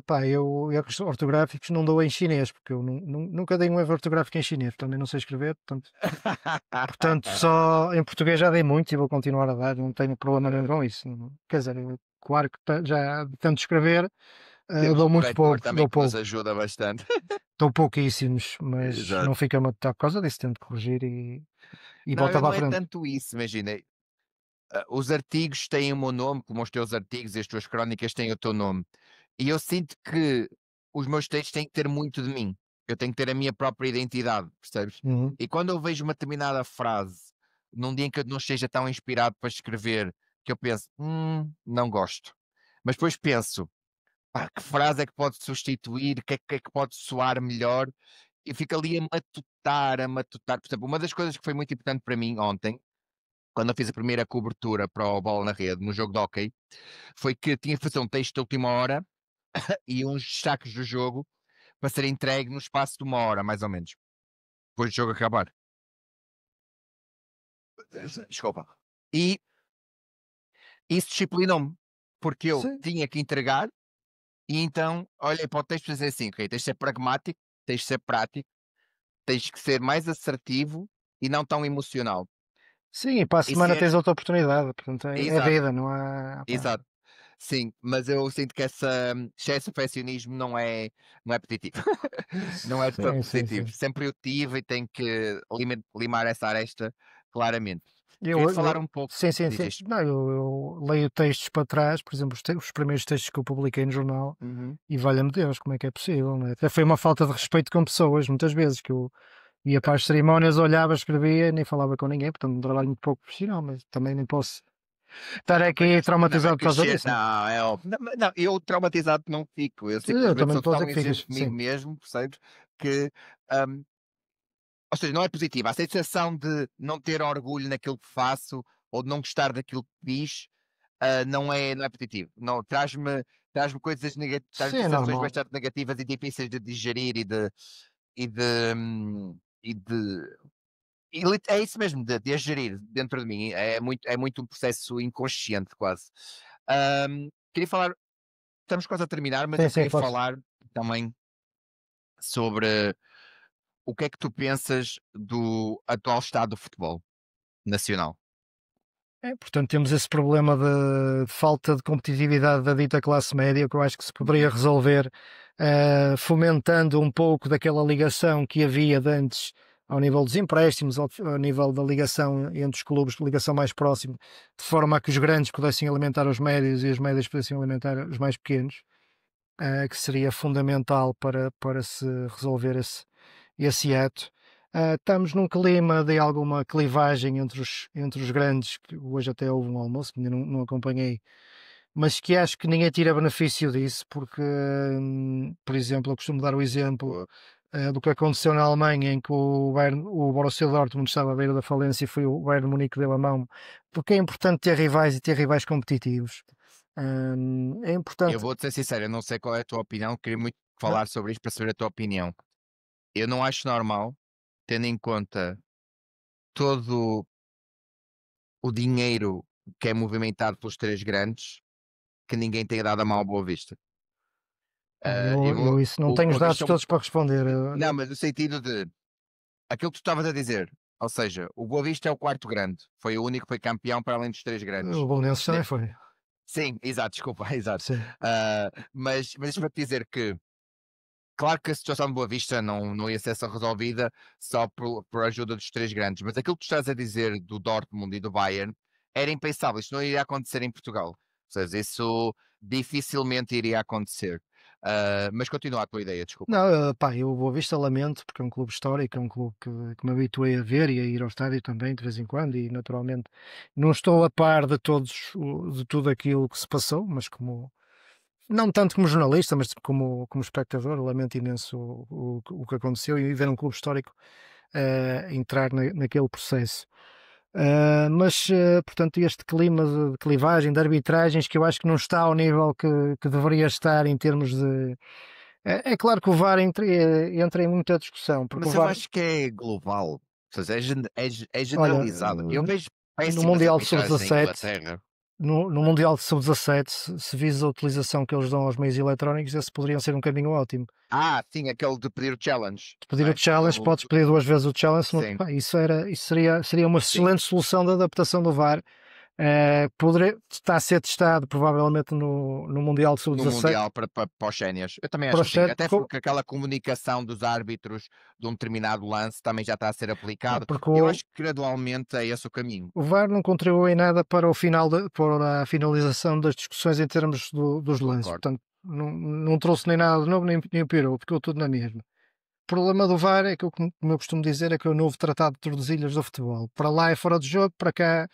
pá, eu erros ortográficos não dou em chinês, porque eu nunca dei um erro ortográfico em chinês, portanto eu não sei escrever, portanto só em português já dei muitos e vou continuar a dar, não tenho problema nenhum com isso. Quer dizer, claro que já de tanto escrever, temos dou um muito corretor poucos, também dou que nos poucos, ajuda bastante. dou pouquíssimos, mas Exato. não fica a matutar por causa disso, tento corrigir e Não, volta eu para não a é frente. tanto isso, imagina. Os artigos têm o meu nome, como os teus artigos e as tuas crónicas têm o teu nome. E eu sinto que os meus textos têm que ter muito de mim. Eu tenho que ter a minha própria identidade, percebes? Uhum. E quando eu vejo uma determinada frase, num dia em que eu não esteja tão inspirado para escrever, que eu penso, não gosto. Mas depois penso, pá, que frase é que pode substituir, que é que pode soar melhor? E fico ali a matutar, a matutar. Por exemplo, uma das coisas que foi muito importante para mim ontem, quando eu fiz a primeira cobertura para o Bola na Rede, no jogo de hóquei, foi que tinha que fazer um texto de última hora e uns destaques do jogo para ser entregue no espaço de uma hora, mais ou menos, depois do jogo acabar. Desculpa. E isso disciplinou-me, porque eu Sim, tinha que entregar e então olhei para o texto e pensei assim, ok, tens de ser pragmático, tens de ser prático, tens que ser mais assertivo e não tão emocional. sim, e para a E semana ser tens outra oportunidade, portanto é exato, vida, não há. Pá. exato. Sim, mas eu sinto que essa excesso de perfeccionismo não é positivo. Não é de todo Sim, sim, positivo. sim. Sempre eu tive e tenho que limar essa aresta claramente. Eu, Queria-te falar eu- um pouco sim, sim, diz sim. isto. Não, eu leio textos para trás, por exemplo, os primeiros textos que eu publiquei no jornal, Uhum. e valha-me Deus, como é que é possível? Não é? Até foi uma falta de respeito com pessoas, muitas vezes, que eu ia para as cerimónias, olhava, escrevia, nem falava com ninguém, portanto um trabalho muito pouco profissional, mas também nem posso estar aqui Não, é traumatizado por que causa disso, não. não, é óbvio. Não, eu traumatizado não fico. Eu Eu simplesmente também sou estou a dizer tão que exigente ficas, comigo sim. mesmo, percebes? Que, hum, ou seja, não é positiva. A sensação de não ter orgulho naquilo que faço ou de não gostar daquilo que fiz, não é positivo. Não, traz-me coisas negativas, traz-me Sim, é sensações normal. bastante negativas e difíceis de digerir e de, hum, e de é isso mesmo, de a gerir dentro de mim. É muito um processo inconsciente, quase. Queria falar, estamos quase a terminar, mas Sim, eu sim, queria força. falar também sobre o que é que tu pensas do atual estado do futebol nacional. É, portanto, temos esse problema de falta de competitividade da dita classe média, que eu acho que se poderia Uhum. resolver fomentando um pouco daquela ligação que havia de antes ao nível dos empréstimos, ao nível da ligação entre os clubes, ligação mais próxima, de forma a que os grandes pudessem alimentar os médios e os médios pudessem alimentar os mais pequenos, que seria fundamental para se resolver esse ato. Estamos num clima de alguma clivagem entre os grandes, que hoje até houve um almoço, que ainda não acompanhei, mas que acho que ninguém tira benefício disso, porque, por exemplo, eu costumo dar o exemplo Boa. do que aconteceu na Alemanha, em que o Borussia Dortmund estava à beira da falência e foi o Bayern Munique que deu a mão, porque é importante ter rivais e ter rivais competitivos. É Eu importante. vou-te ser sincero, eu não sei qual é a tua opinião, queria muito falar sobre isto para saber a tua opinião. Eu não acho normal, tendo em conta todo o dinheiro que é movimentado pelos três grandes, que ninguém tenha dado a mão ao Boa Vista. Pá, Eu eu isso não o tenho Boa os Vista dados é um. todos para responder. Não, mas no sentido de aquilo que tu estavas a dizer, ou seja, o Boa Vista é o quarto grande, foi o único que foi campeão para além dos três O grandes. Bolonenses Ne- também foi. Sim, exato, desculpa, exato. Sim. Mas deixa-me te dizer que, claro que a situação de Boa Vista não ia ser só resolvida só por ajuda dos três grandes, mas aquilo que tu estás a dizer do Dortmund e do Bayern era impensável, isto não iria acontecer em Portugal. Ou seja, isso dificilmente iria acontecer. Mas continua a tua ideia, desculpa. Não, pá, eu vou Vista lamento, porque é um clube histórico, é um clube que me habituei a ver e a ir ao estádio também de vez em quando, e naturalmente não estou a par de de tudo aquilo que se passou, mas não tanto como jornalista, mas como espectador, lamento imenso o que aconteceu e ver um clube histórico entrar naquele processo. Portanto, este clima de clivagem, de arbitragens, que eu acho que não está ao nível que deveria estar em termos de. É claro que o VAR entra em muita discussão, porque o Mas eu VAR, acho que é global, ou seja, é olha, generalizado. Eu vejo no péssimas Mundial de arbitragens em Sub-17, Inglaterra. no Mundial de Sub-17, se visa a utilização que eles dão aos meios eletrónicos, esse poderiam ser um caminho ótimo. Sim, aquele de pedir o challenge, De não pedir o é? challenge, podes pedir duas vezes o challenge. Sim, Pá, isso seria uma sim. excelente solução de adaptação do VAR. Poderia estar a ser testado provavelmente no Mundial de No Sub-17 Mundial para os séniores. Eu também para acho os que sim. sete, Até porque aquela comunicação dos árbitros de um determinado lance também já está a ser aplicado. porque Eu acho que gradualmente é esse o caminho. o VAR não contribuiu em nada para para a finalização das discussões em termos dos lances. Concordo. Portanto, não trouxe nem nada de novo, nem piorou, ficou tudo na mesma. O problema do VAR é que, como eu costumo dizer, é que é o novo tratado de Tordesilhas do futebol. Para lá é fora de jogo, para cá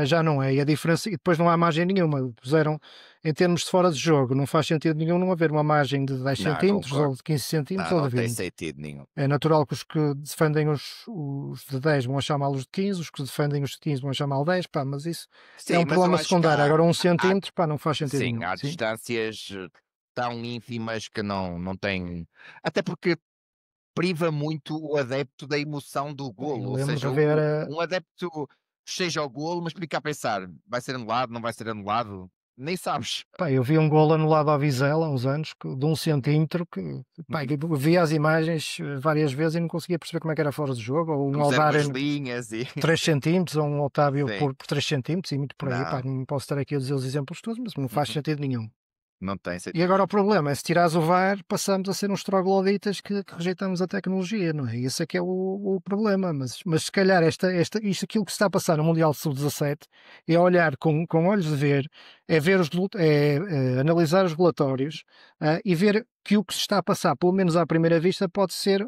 já não é. E a diferença, e depois não há margem nenhuma. Puseram, em termos de fora de jogo, não faz sentido nenhum não haver uma margem de 10 Não, centímetros, concordo. ou de 15 centímetros, Não, ou de não tem 20. sentido nenhum. É natural que os que defendem os de 10 vão chamá-los de 15, os que defendem os de 15 vão chamá-los de 10, pá, mas isso é Sim, um mas eu problema acho que secundário. Agora, um há centímetro, pá, não faz sentido sim, nenhum. há Sim. distâncias tão ínfimas que não têm. Até porque priva muito o adepto da emoção do Pá, eu golo, ou lembro de seja, ver. um adepto seja ao golo, mas fica a pensar, vai ser anulado, não vai ser anulado, nem sabes. Pá, eu vi um gol anulado ao Vizela há uns anos, de 1 centímetro, pá, Uhum. eu vi as imagens várias vezes e não conseguia perceber como é que era fora de jogo, ou um Puseram as Aldarem linhas e 3 centímetros, ou um Otávio sim, por 3 centímetros, e muito por aí, pá, não, não posso estar aqui a dizer os exemplos todos, mas não faz uhum, sentido nenhum. não tem E sentido. agora o problema é, se tirares o VAR, passamos a ser uns trogloditas que rejeitamos a tecnologia, não é? Esse é que é o problema. Mas se calhar aquilo que se está a passar no Mundial Sub-17 é olhar com olhos de ver, é ver analisar os relatórios e ver que o que se está a passar, pelo menos à primeira vista, pode ser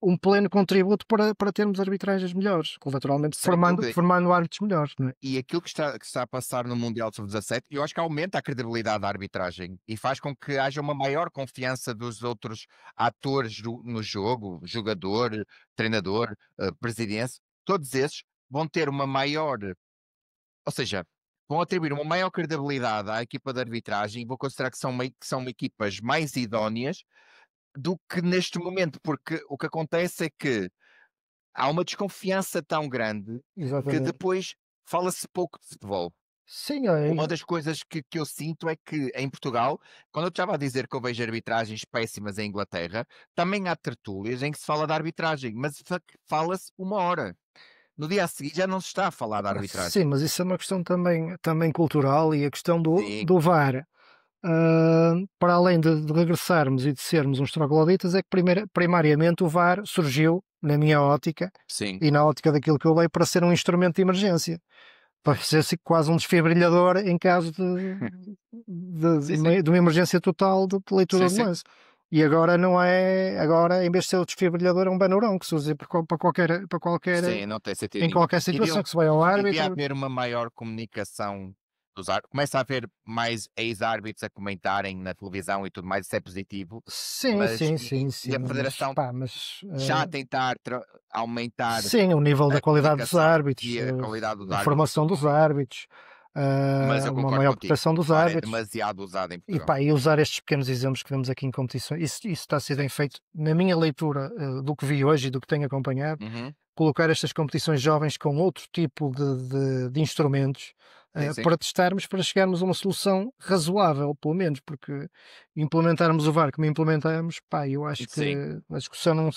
um pleno contributo para termos arbitragens melhores, naturalmente Sem dúvida. formando árbitros melhores, não é? E aquilo que está a passar no Mundial de Sub-17, eu acho que aumenta a credibilidade da arbitragem e faz com que haja uma maior confiança dos outros atores no jogo, jogador, treinador, presidência, todos esses vão ter uma maior, ou seja, vão atribuir uma maior credibilidade à equipa de arbitragem e vou considerar que são equipas mais idóneas do que neste momento, porque o que acontece é que há uma desconfiança tão grande que Exatamente. depois fala-se pouco de futebol. Sim, Uma das coisas que eu sinto é que em Portugal, quando eu estava a dizer que eu vejo arbitragens péssimas em Inglaterra, também há tertúlias em que se fala da arbitragem, mas fala-se 1 hora. No dia a seguir já não se está a falar da sim, arbitragem. mas isso é uma questão também cultural, e a questão Sim, do VAR, para além de regressarmos e de sermos uns trogloditas, é que primariamente o VAR surgiu, na minha ótica, sim, e na ótica daquilo que eu leio, para ser um instrumento de emergência. Para ser assim quase um desfibrilhador em caso sim, sim, de uma emergência total de leitura sim, de sim. lance. E agora não é, agora em vez de ser o desfibrilhador é um benuron que se usa Sim, não tem sentido em nenhum. qualquer situação, que se vai ao E devia árbitro. haver uma maior comunicação dos árbitros. Começa a haver mais ex-árbitros a comentarem na televisão e tudo mais, isso é positivo, Sim, mas sim, e, sim, e sim, a mas Federação pá, mas já a tentar aumentar sim, o nível da a qualidade dos comunicação árbitros, e a qualidade dos a árbitros e formação tudo dos mais. árbitros, Mas eu uma concordo maior contigo, proteção o dos VAR é árbitros. demasiado usado em E, Portugal. pá, e usar estes pequenos exemplos que vemos aqui em competições, isso está a ser bem Sim. feito, na minha leitura, do que vi hoje e do que tenho acompanhado, Uhum. colocar estas competições jovens com outro tipo de instrumentos, Sim, sim. para testarmos, para chegarmos a uma solução razoável, pelo menos, porque implementarmos o VAR como implementamos, pá, eu acho que Sim, a discussão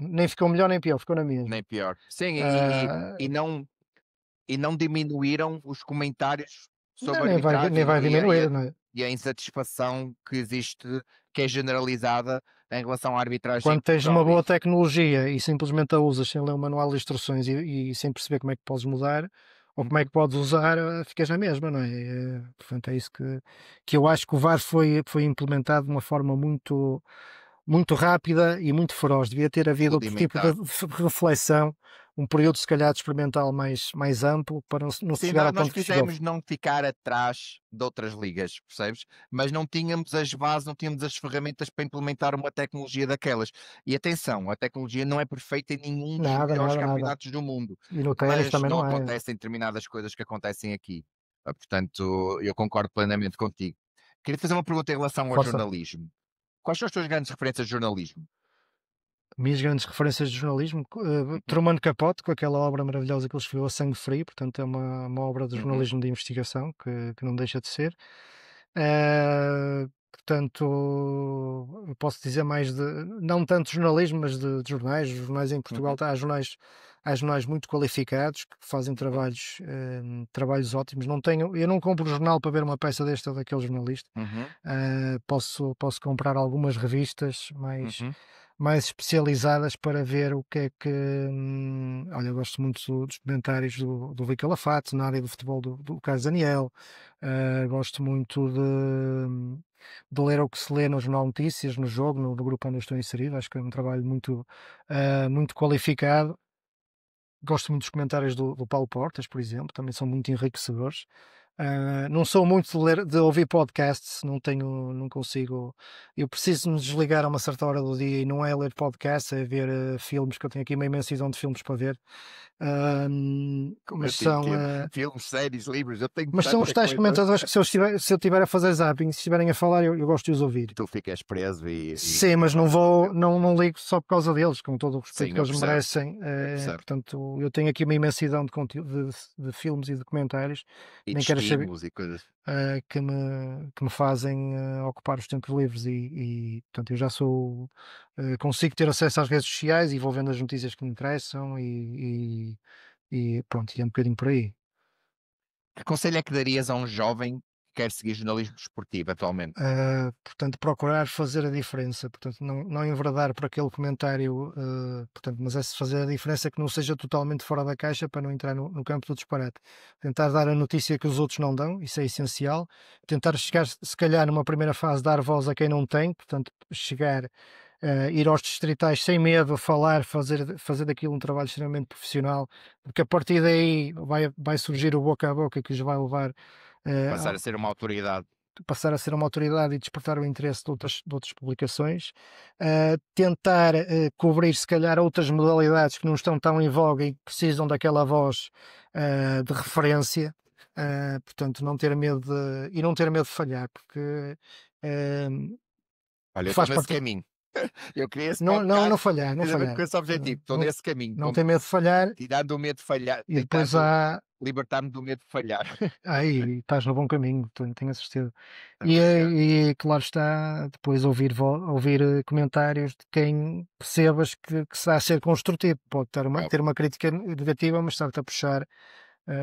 nem ficou melhor nem pior, ficou na mesma. nem pior. Sim, Ah, e não diminuíram os comentários não, sobre a nem arbitragem vai e a, e a- diminuir, não é? e a insatisfação que existe, que é generalizada em relação à arbitragem em Quando tens uma Portugal. boa tecnologia e simplesmente a usas sem ler o manual de instruções e sem perceber como é que podes mudar ou como é Uhum. que podes usar, ficas na mesma, não é? Portanto, é isso que eu acho que o VAR foi implementado de uma forma muito rápida e muito feroz. Devia ter havido outro tipo de Rudimentar. reflexão, um período, se calhar, de experimental mais amplo, para não se Sim, chegar ao nós ponto que se chegou. quisemos não ficar atrás de outras ligas, percebes? Mas não tínhamos as bases, não tínhamos as ferramentas para implementar uma tecnologia daquelas. E atenção, a tecnologia não é perfeita em nenhum dos Nada, melhores nada, nada. campeonatos do mundo, E no ténis mas também não não é. acontecem determinadas coisas que acontecem aqui. Portanto, eu concordo plenamente contigo. Queria fazer uma pergunta em relação ao Força. jornalismo. Quais são as tuas grandes referências de jornalismo? Minhas grandes referências de jornalismo, Uhum, Truman Capote, com aquela obra maravilhosa que ele escreveu, A Sangue Frio, portanto é uma obra de uhum, jornalismo de investigação que não deixa de ser. Portanto, eu posso dizer mais não tanto jornalismo, mas de jornais. Os jornais em Portugal, uhum, há jornais muito qualificados que fazem trabalhos ótimos. Eu não compro jornal para ver uma peça desta ou daquele jornalista. uhum, Posso comprar algumas revistas uhum, mais especializadas para ver o que é que. Olha, eu gosto muito dos comentários do Rui Calafate na área do futebol do Carlos Daniel. Gosto muito de ler o que se lê no Jornal Notícias, no jogo, no grupo onde eu estou inserido. Acho que é um trabalho muito qualificado. Gosto muito dos comentários do Paulo Portas, por exemplo, também são muito enriquecedores. Não sou muito de ouvir podcasts, não consigo. Eu preciso me desligar a uma certa hora do dia e não é ler podcasts, é ver filmes, que eu tenho aqui uma imensidão de filmes para ver. como eu Mas te são, entendo. Filmes, séries, livros, eu tenho mas são os tanta tais coisa. comentadores que se eu tiver a fazer zapping, se estiverem a falar, eu gosto de os ouvir. Tu ficas preso Sim, e mas não passas o vou, tempo. não ligo só por causa deles, com todo o respeito Sim, que eu eles percebo, merecem. eu percebo. Portanto, eu tenho aqui uma imensidão de conteúdo de filmes e documentários, E de nem quero saber, estímulos e coisas. que me fazem ocupar os tempos livres portanto, eu já consigo ter acesso às redes sociais e vou vendo as notícias que me interessam e pronto, e é um bocadinho por aí. Que conselho é que darias a um jovem que quer seguir jornalismo desportivo atualmente? Portanto, procurar fazer a diferença, portanto, não enveredar por aquele comentário, portanto, mas é fazer a diferença que não seja totalmente fora da caixa para não entrar no campo do disparate. Tentar dar a notícia que os outros não dão, isso é essencial. Tentar chegar, se calhar, numa primeira fase, dar voz a quem não tem, portanto, chegar ir aos distritais sem medo, a falar, fazer daquilo um trabalho extremamente profissional, porque a partir daí vai surgir o boca a boca que os vai levar Passar a ser uma autoridade. passar a ser uma autoridade e despertar o interesse de outras publicações, tentar cobrir se calhar outras modalidades que não estão tão em voga e que precisam daquela voz de referência, portanto não ter medo de falhar, porque Olha, eu estou faz nesse parte. caminho. Eu criei esse Não podcast falhar, não precisamente falhar. com esse objetivo. Estou Não, nesse caminho. não tem medo de falhar Tirando o medo de falhar, e depois tentando libertar-me do medo de falhar. aí estás no bom caminho, tenho a certeza. Obrigado. E claro está, depois ouvir comentários de quem percebas que está a ser construtivo. Pode ter uma crítica negativa, mas está-te a puxar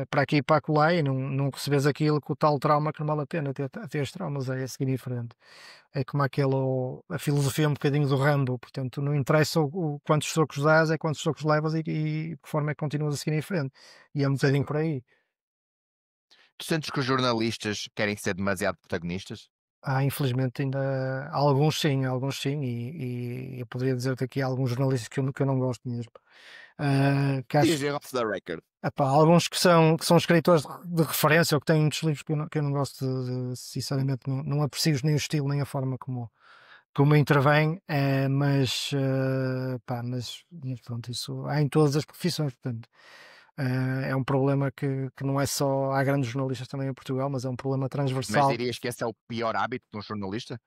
para aqui e para acolá e não recebes aquilo com o tal trauma que não vale a pena ter os traumas, é seguir em frente. É como a filosofia um bocadinho do Rambo, portanto não interessa quantos socos dás, é quantos socos levas e de que forma é que continuas a seguir em frente. E é um bocadinho por aí. Tu sentes que os jornalistas querem ser demasiado protagonistas? Infelizmente ainda alguns sim, e eu poderia dizer-te aqui alguns jornalistas que eu não gosto mesmo. Que acho, Diz off the record. epá, alguns que são escritores de referência ou que têm muitos livros que eu não gosto sinceramente, não aprecio nem o estilo nem a forma como intervém, mas pronto, isso há em todas as profissões, portanto. É um problema que não é só há grandes jornalistas também em Portugal, mas é um problema Mas transversal. dirias que esse é o pior hábito de um jornalista?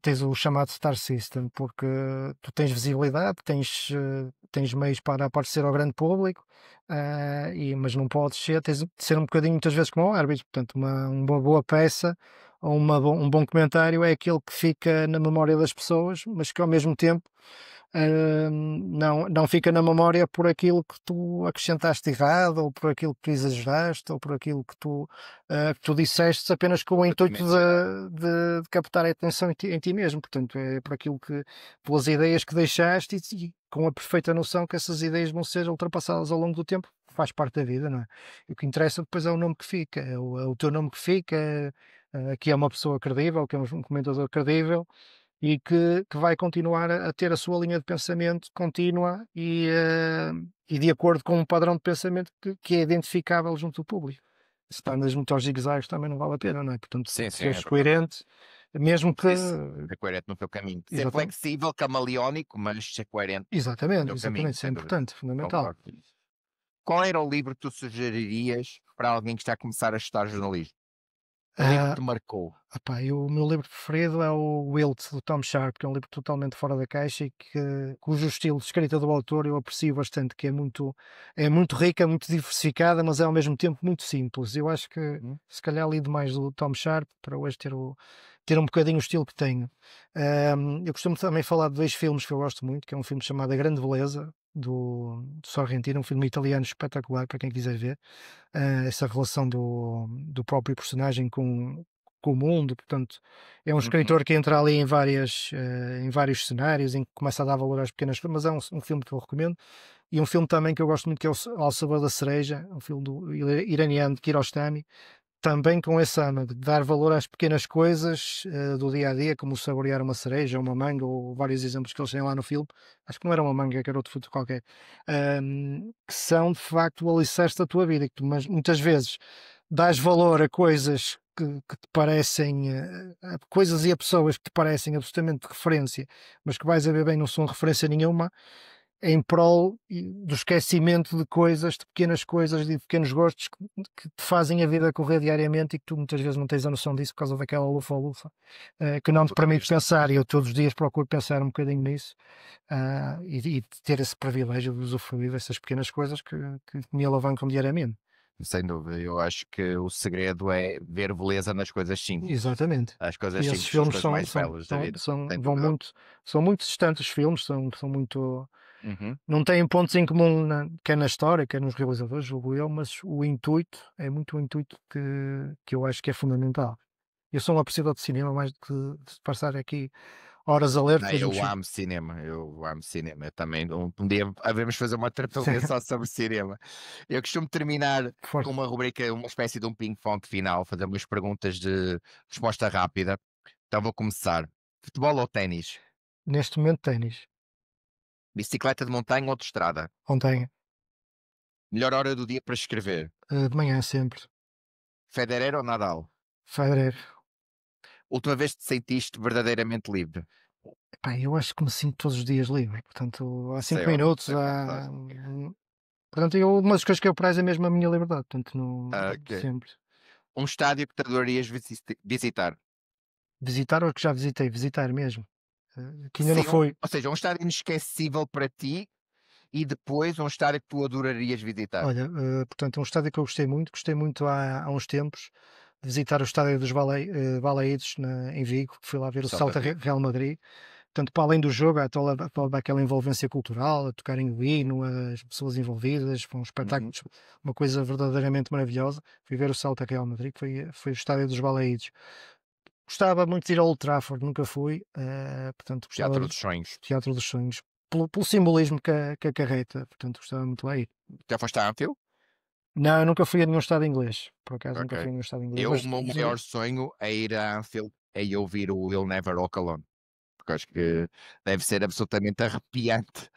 Tens o chamado Star System, porque tu tens visibilidade, tens meios para aparecer ao grande público, mas não podes tens de ser um bocadinho muitas vezes como o árbitro, portanto, uma boa peça ou um bom comentário é aquele que fica na memória das pessoas, mas que ao mesmo tempo não fica na memória por aquilo que tu acrescentaste errado, ou por aquilo que tu exageraste, ou por aquilo que tu disseste apenas com o intuito Exatamente. de captar a atenção em ti mesmo. Portanto, é por aquilo pelas ideias que deixaste e com a perfeita noção que essas ideias vão ser ultrapassadas ao longo do tempo, faz parte da vida, não é? E o que interessa depois é o nome que fica, é o teu nome que fica, que é uma pessoa credível, que é um comentador credível e que vai continuar a ter a sua linha de pensamento contínua e de acordo com um padrão de pensamento que é identificável junto do público. Se andas muito aos zigue-zagues também não vale a pena, não é? Portanto, Sim, sim, é seres verdade. coerente, mesmo que. Isso, ser coerente no teu caminho. Ser Exatamente, flexível, camaleónico, mas ser coerente no teu caminho, exatamente, isso é sem dúvida. importante, fundamental. Concordo. Qual era o livro que tu sugeririas para alguém que está a começar a estudar jornalismo? Um livro que Ah, te marcou. o meu livro preferido é o Wilt, do Tom Sharp, que é um livro totalmente fora da caixa e cujo estilo de escrita do autor eu aprecio bastante, que é muito rica, muito diversificada, mas é ao mesmo tempo muito simples. Eu acho que Uhum. se calhar li demais do Tom Sharp para hoje ter um bocadinho o estilo que tenho. Eu costumo também falar de 2 filmes que eu gosto muito, que é um filme chamado A Grande Beleza, do Sorrentino, um filme italiano espetacular para quem quiser ver. Essa relação do próprio personagem com o mundo, portanto, é um Uhum. escritor que entra ali em vários cenários, em que começa a dar valor às pequenas coisas, mas é um filme que eu recomendo. E um filme também que eu gosto muito, que é Ao Sabor da Cereja, um filme do iraniano de Kiarostami, também com esse ama de dar valor às pequenas coisas do dia a dia, como saborear uma cereja, uma manga, ou vários exemplos que eles têm lá no filme. Acho que não era uma manga, que era outro fruto qualquer, que são de facto o alicerce da tua vida, mas muitas vezes dás valor a coisas que te parecem, a coisas e a pessoas que te parecem absolutamente de referência, mas que vais a ver bem não são referência nenhuma, em prol do esquecimento de coisas, de pequenas coisas e de pequenos gostos que te fazem a vida correr diariamente e que tu muitas vezes não tens a noção disso por causa daquela lufa-lufa, que não te permite pensar, e eu todos os dias procuro pensar um bocadinho nisso, e ter esse privilégio de usufruir dessas pequenas coisas que me alavancam diariamente. Sem dúvida, eu acho que o segredo é ver beleza nas coisas simples. Exatamente. As coisas E esses simples são as filmes coisas mais belas da vida, sem vão dúvida. são muito distantes os filmes, são muito. Uhum. Não têm pontos em comum, quer na história, quer nos realizadores, julgo eu, mas o intuito é muito o intuito que eu acho que é fundamental. Eu sou um apreciador de cinema, mais do que de passar aqui horas a ler, Não, depois eu amo cinema, eu amo cinema. Eu também, um dia havemos fazer uma tertulia Sim, só sobre cinema. Eu costumo terminar com força. uma rubrica, uma espécie de um ping-pong final, fazer umas perguntas de resposta rápida. Então vou começar. Futebol ou ténis? Neste momento, ténis. Bicicleta de montanha ou de estrada? Ontem, Melhor hora do dia para escrever? de manhã sempre. Federer ou Nadal? Fevereiro. Última vez que te sentiste verdadeiramente livre? Epá, eu acho que me sinto todos os dias livre, portanto, há Isso 5 é ótimo, minutos, isso é há. fantástico. Portanto, uma das coisas que eu prezo é mesmo a minha liberdade, portanto, não, Ok. sempre. Um estádio que te adorarias visitar? Visitar ou que já visitei, visitar mesmo. Que ainda não Sim, foi. ou seja, um estádio inesquecível para ti e depois um estádio que tu adorarias visitar. Olha, portanto, é um estádio que eu gostei muito há uns tempos, de visitar o estádio dos Balaídos em Vigo, que fui lá ver o Salta Salta Vigo. Real Madrid. Portanto, para além do jogo, há toda aquela envolvência cultural, a tocarem o hino, as pessoas envolvidas, foi um espetáculo, Uhum. uma coisa verdadeiramente maravilhosa. Fui ver o Salta Real Madrid, que foi o estádio dos Balaídos. Gostava muito de ir ao Old Trafford, nunca fui, portanto, gostava Teatro de dos Sonhos. Teatro dos Sonhos, pelo simbolismo que acarreta, portanto, gostava muito de lá ir. Já foste a Anfield? Não, eu nunca fui a nenhum estádio inglês, por acaso nunca Ok. fui a nenhum estádio inglês, Eu, o mas meu maior sonho é ir a Anfield e ouvir o Will Never Walk Alone. Porque acho que deve ser absolutamente arrepiante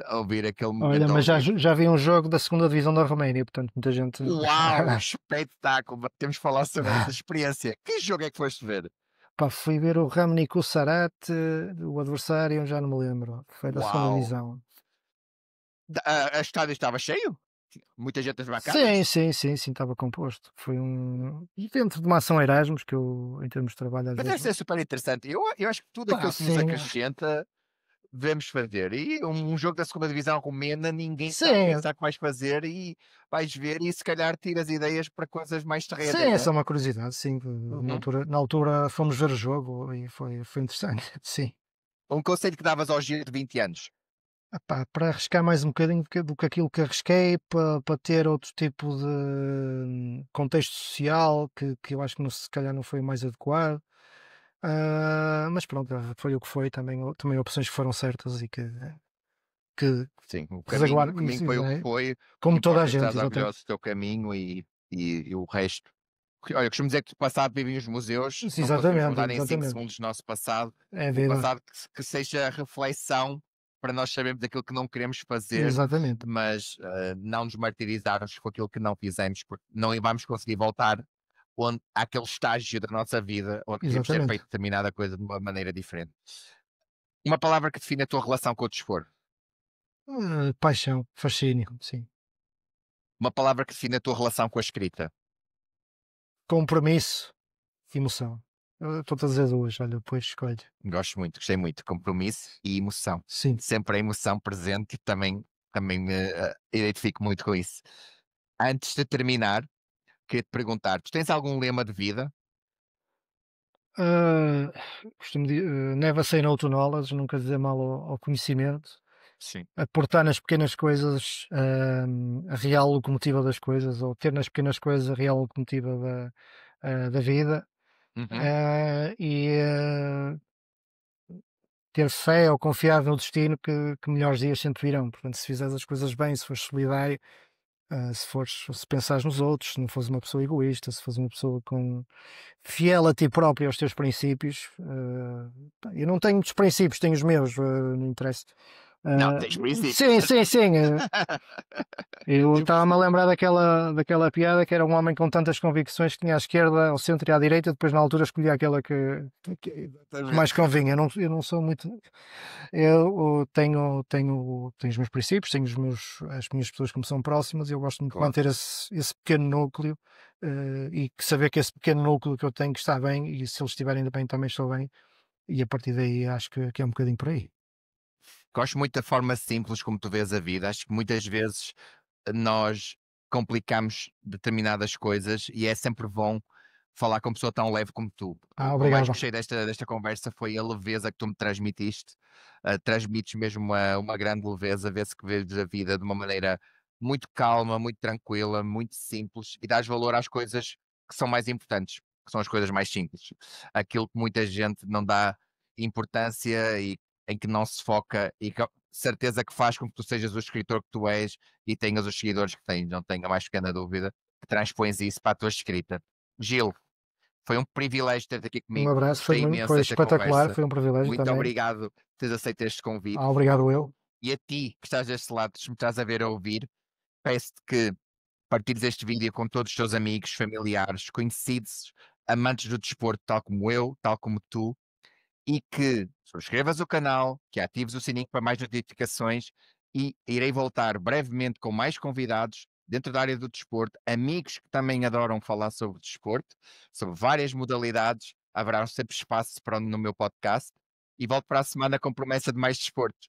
ouvir aquele olha, momento ao mas vivo. já vi um jogo da segunda divisão da Roménia, portanto, muita gente. Uau, espetáculo! Temos de falar sobre essa experiência. Que jogo é que foste ver? Pá, fui ver o Ramnik Sarate, o adversário, já não me lembro, foi da segunda Uau! divisão. A estádio estava cheio? Muita gente nas Sim, bancadas? sim, sim, sim, estava composto. Foi dentro de uma ação Erasmus, que eu, em termos de trabalho, às Mas vezes. deve ser super interessante. Eu acho que tudo Pá, aquilo que nos sim, acrescenta devemos fazer. E um jogo da segunda divisão romena, ninguém sabe sim, pensar que vais fazer e vais ver e se calhar tiras ideias para coisas mais sim, terrenas, não essa é? é uma curiosidade, sim. Uhum. Na altura fomos ver o jogo e foi interessante, sim. Um conselho que davas ao Giro de 20 anos. Epá, para arriscar mais um bocadinho do que aquilo que arrisquei, para ter outro tipo de contexto social que eu acho que se calhar não foi o mais adequado. Mas pronto, foi o que foi, também opções que foram certas e que Sim, o rezaguaram, caminho isso, foi o que é, foi. O que como toda a importa é que gente, estás exatamente. orgulhoso do teu caminho e o resto. Olha, costumo dizer que do passado vivem os museus, não conseguimos Exatamente, mudar em 5 exatamente. segundos o nosso passado. É a O vida, passado que seja reflexão para nós sabermos aquilo que não queremos fazer, exatamente, mas não nos martirizarmos com aquilo que não fizemos, porque não vamos conseguir voltar àquele estágio da nossa vida onde queríamos ter exatamente. feito determinada coisa de uma maneira diferente. Uma palavra que define a tua relação com o desporto. Paixão, fascínio, sim. Uma palavra que define a tua relação com a escrita. Compromisso, emoção. Estou a dizer duas, olha, depois escolho. Gosto muito, gostei muito. Compromisso e emoção. Sim. Sempre a emoção presente e também me identifico muito com isso. Antes de terminar, queria te perguntar: tu tens algum lema de vida? Ah, never say no to knowledge, nunca dizer mal ao conhecimento, Sim. aportar nas pequenas coisas a real locomotiva das coisas, ou ter nas pequenas coisas a real locomotiva da vida, Uhum. e ter fé ou confiar no destino que melhores dias sempre virão. Portanto, se fizeres as coisas bem, se fores solidário, se pensares nos outros, se não fores uma pessoa egoísta, se fores uma pessoa fiel a ti próprio e aos teus princípios. Pá, eu não tenho muitos princípios, tenho os meus, não interessa. Não, tens princípios. Sim, sim, sim. Eu Eu estava-me a percebo. lembrar daquela piada que era um homem com tantas convicções que tinha à esquerda, ao centro e à direita, depois na altura escolhia aquela que mais Exatamente. convinha. Eu não sou muito. Eu tenho os meus princípios, tenho as minhas pessoas que me são próximas e eu gosto muito de Claro. manter esse pequeno núcleo e saber que esse pequeno núcleo que eu tenho que está bem e se eles estiverem bem também estou bem e a partir daí acho que é um bocadinho por aí. Gosto muito da forma simples como tu vês a vida. Acho que muitas vezes nós complicamos determinadas coisas e é sempre bom falar com uma pessoa tão leve como tu. O que eu mais Obrigado. gostei desta conversa foi a leveza que tu me transmitiste. Transmites mesmo uma grande leveza, vê-se que vês a vida de uma maneira muito calma, muito tranquila, muito simples e dás valor às coisas que são mais importantes, que são as coisas mais simples. Aquilo que muita gente não dá importância e em que não se foca e que certeza que faz com que tu sejas o escritor que tu és e tenhas os seguidores que tens, não tenho a mais pequena dúvida, que transpões isso para a tua escrita. Gil, Foi um privilégio ter-te aqui Um comigo. abraço, Gostei imenso foi desta espetacular, conversa. foi um privilégio Muito também. obrigado por teres aceito este convite. Obrigado eu. E a ti, que estás deste lado, se me estás a ver ou a ouvir, peço-te que partilhes este vídeo com todos os teus amigos, familiares, conhecidos, amantes do desporto, tal como eu, tal como tu, e que subscrevas o canal, que atives o sininho para mais notificações e irei voltar brevemente com mais convidados dentro da área do desporto, amigos que também adoram falar sobre desporto, sobre várias modalidades. Haverá sempre espaço no meu podcast e volto para a semana com promessa de mais desporto.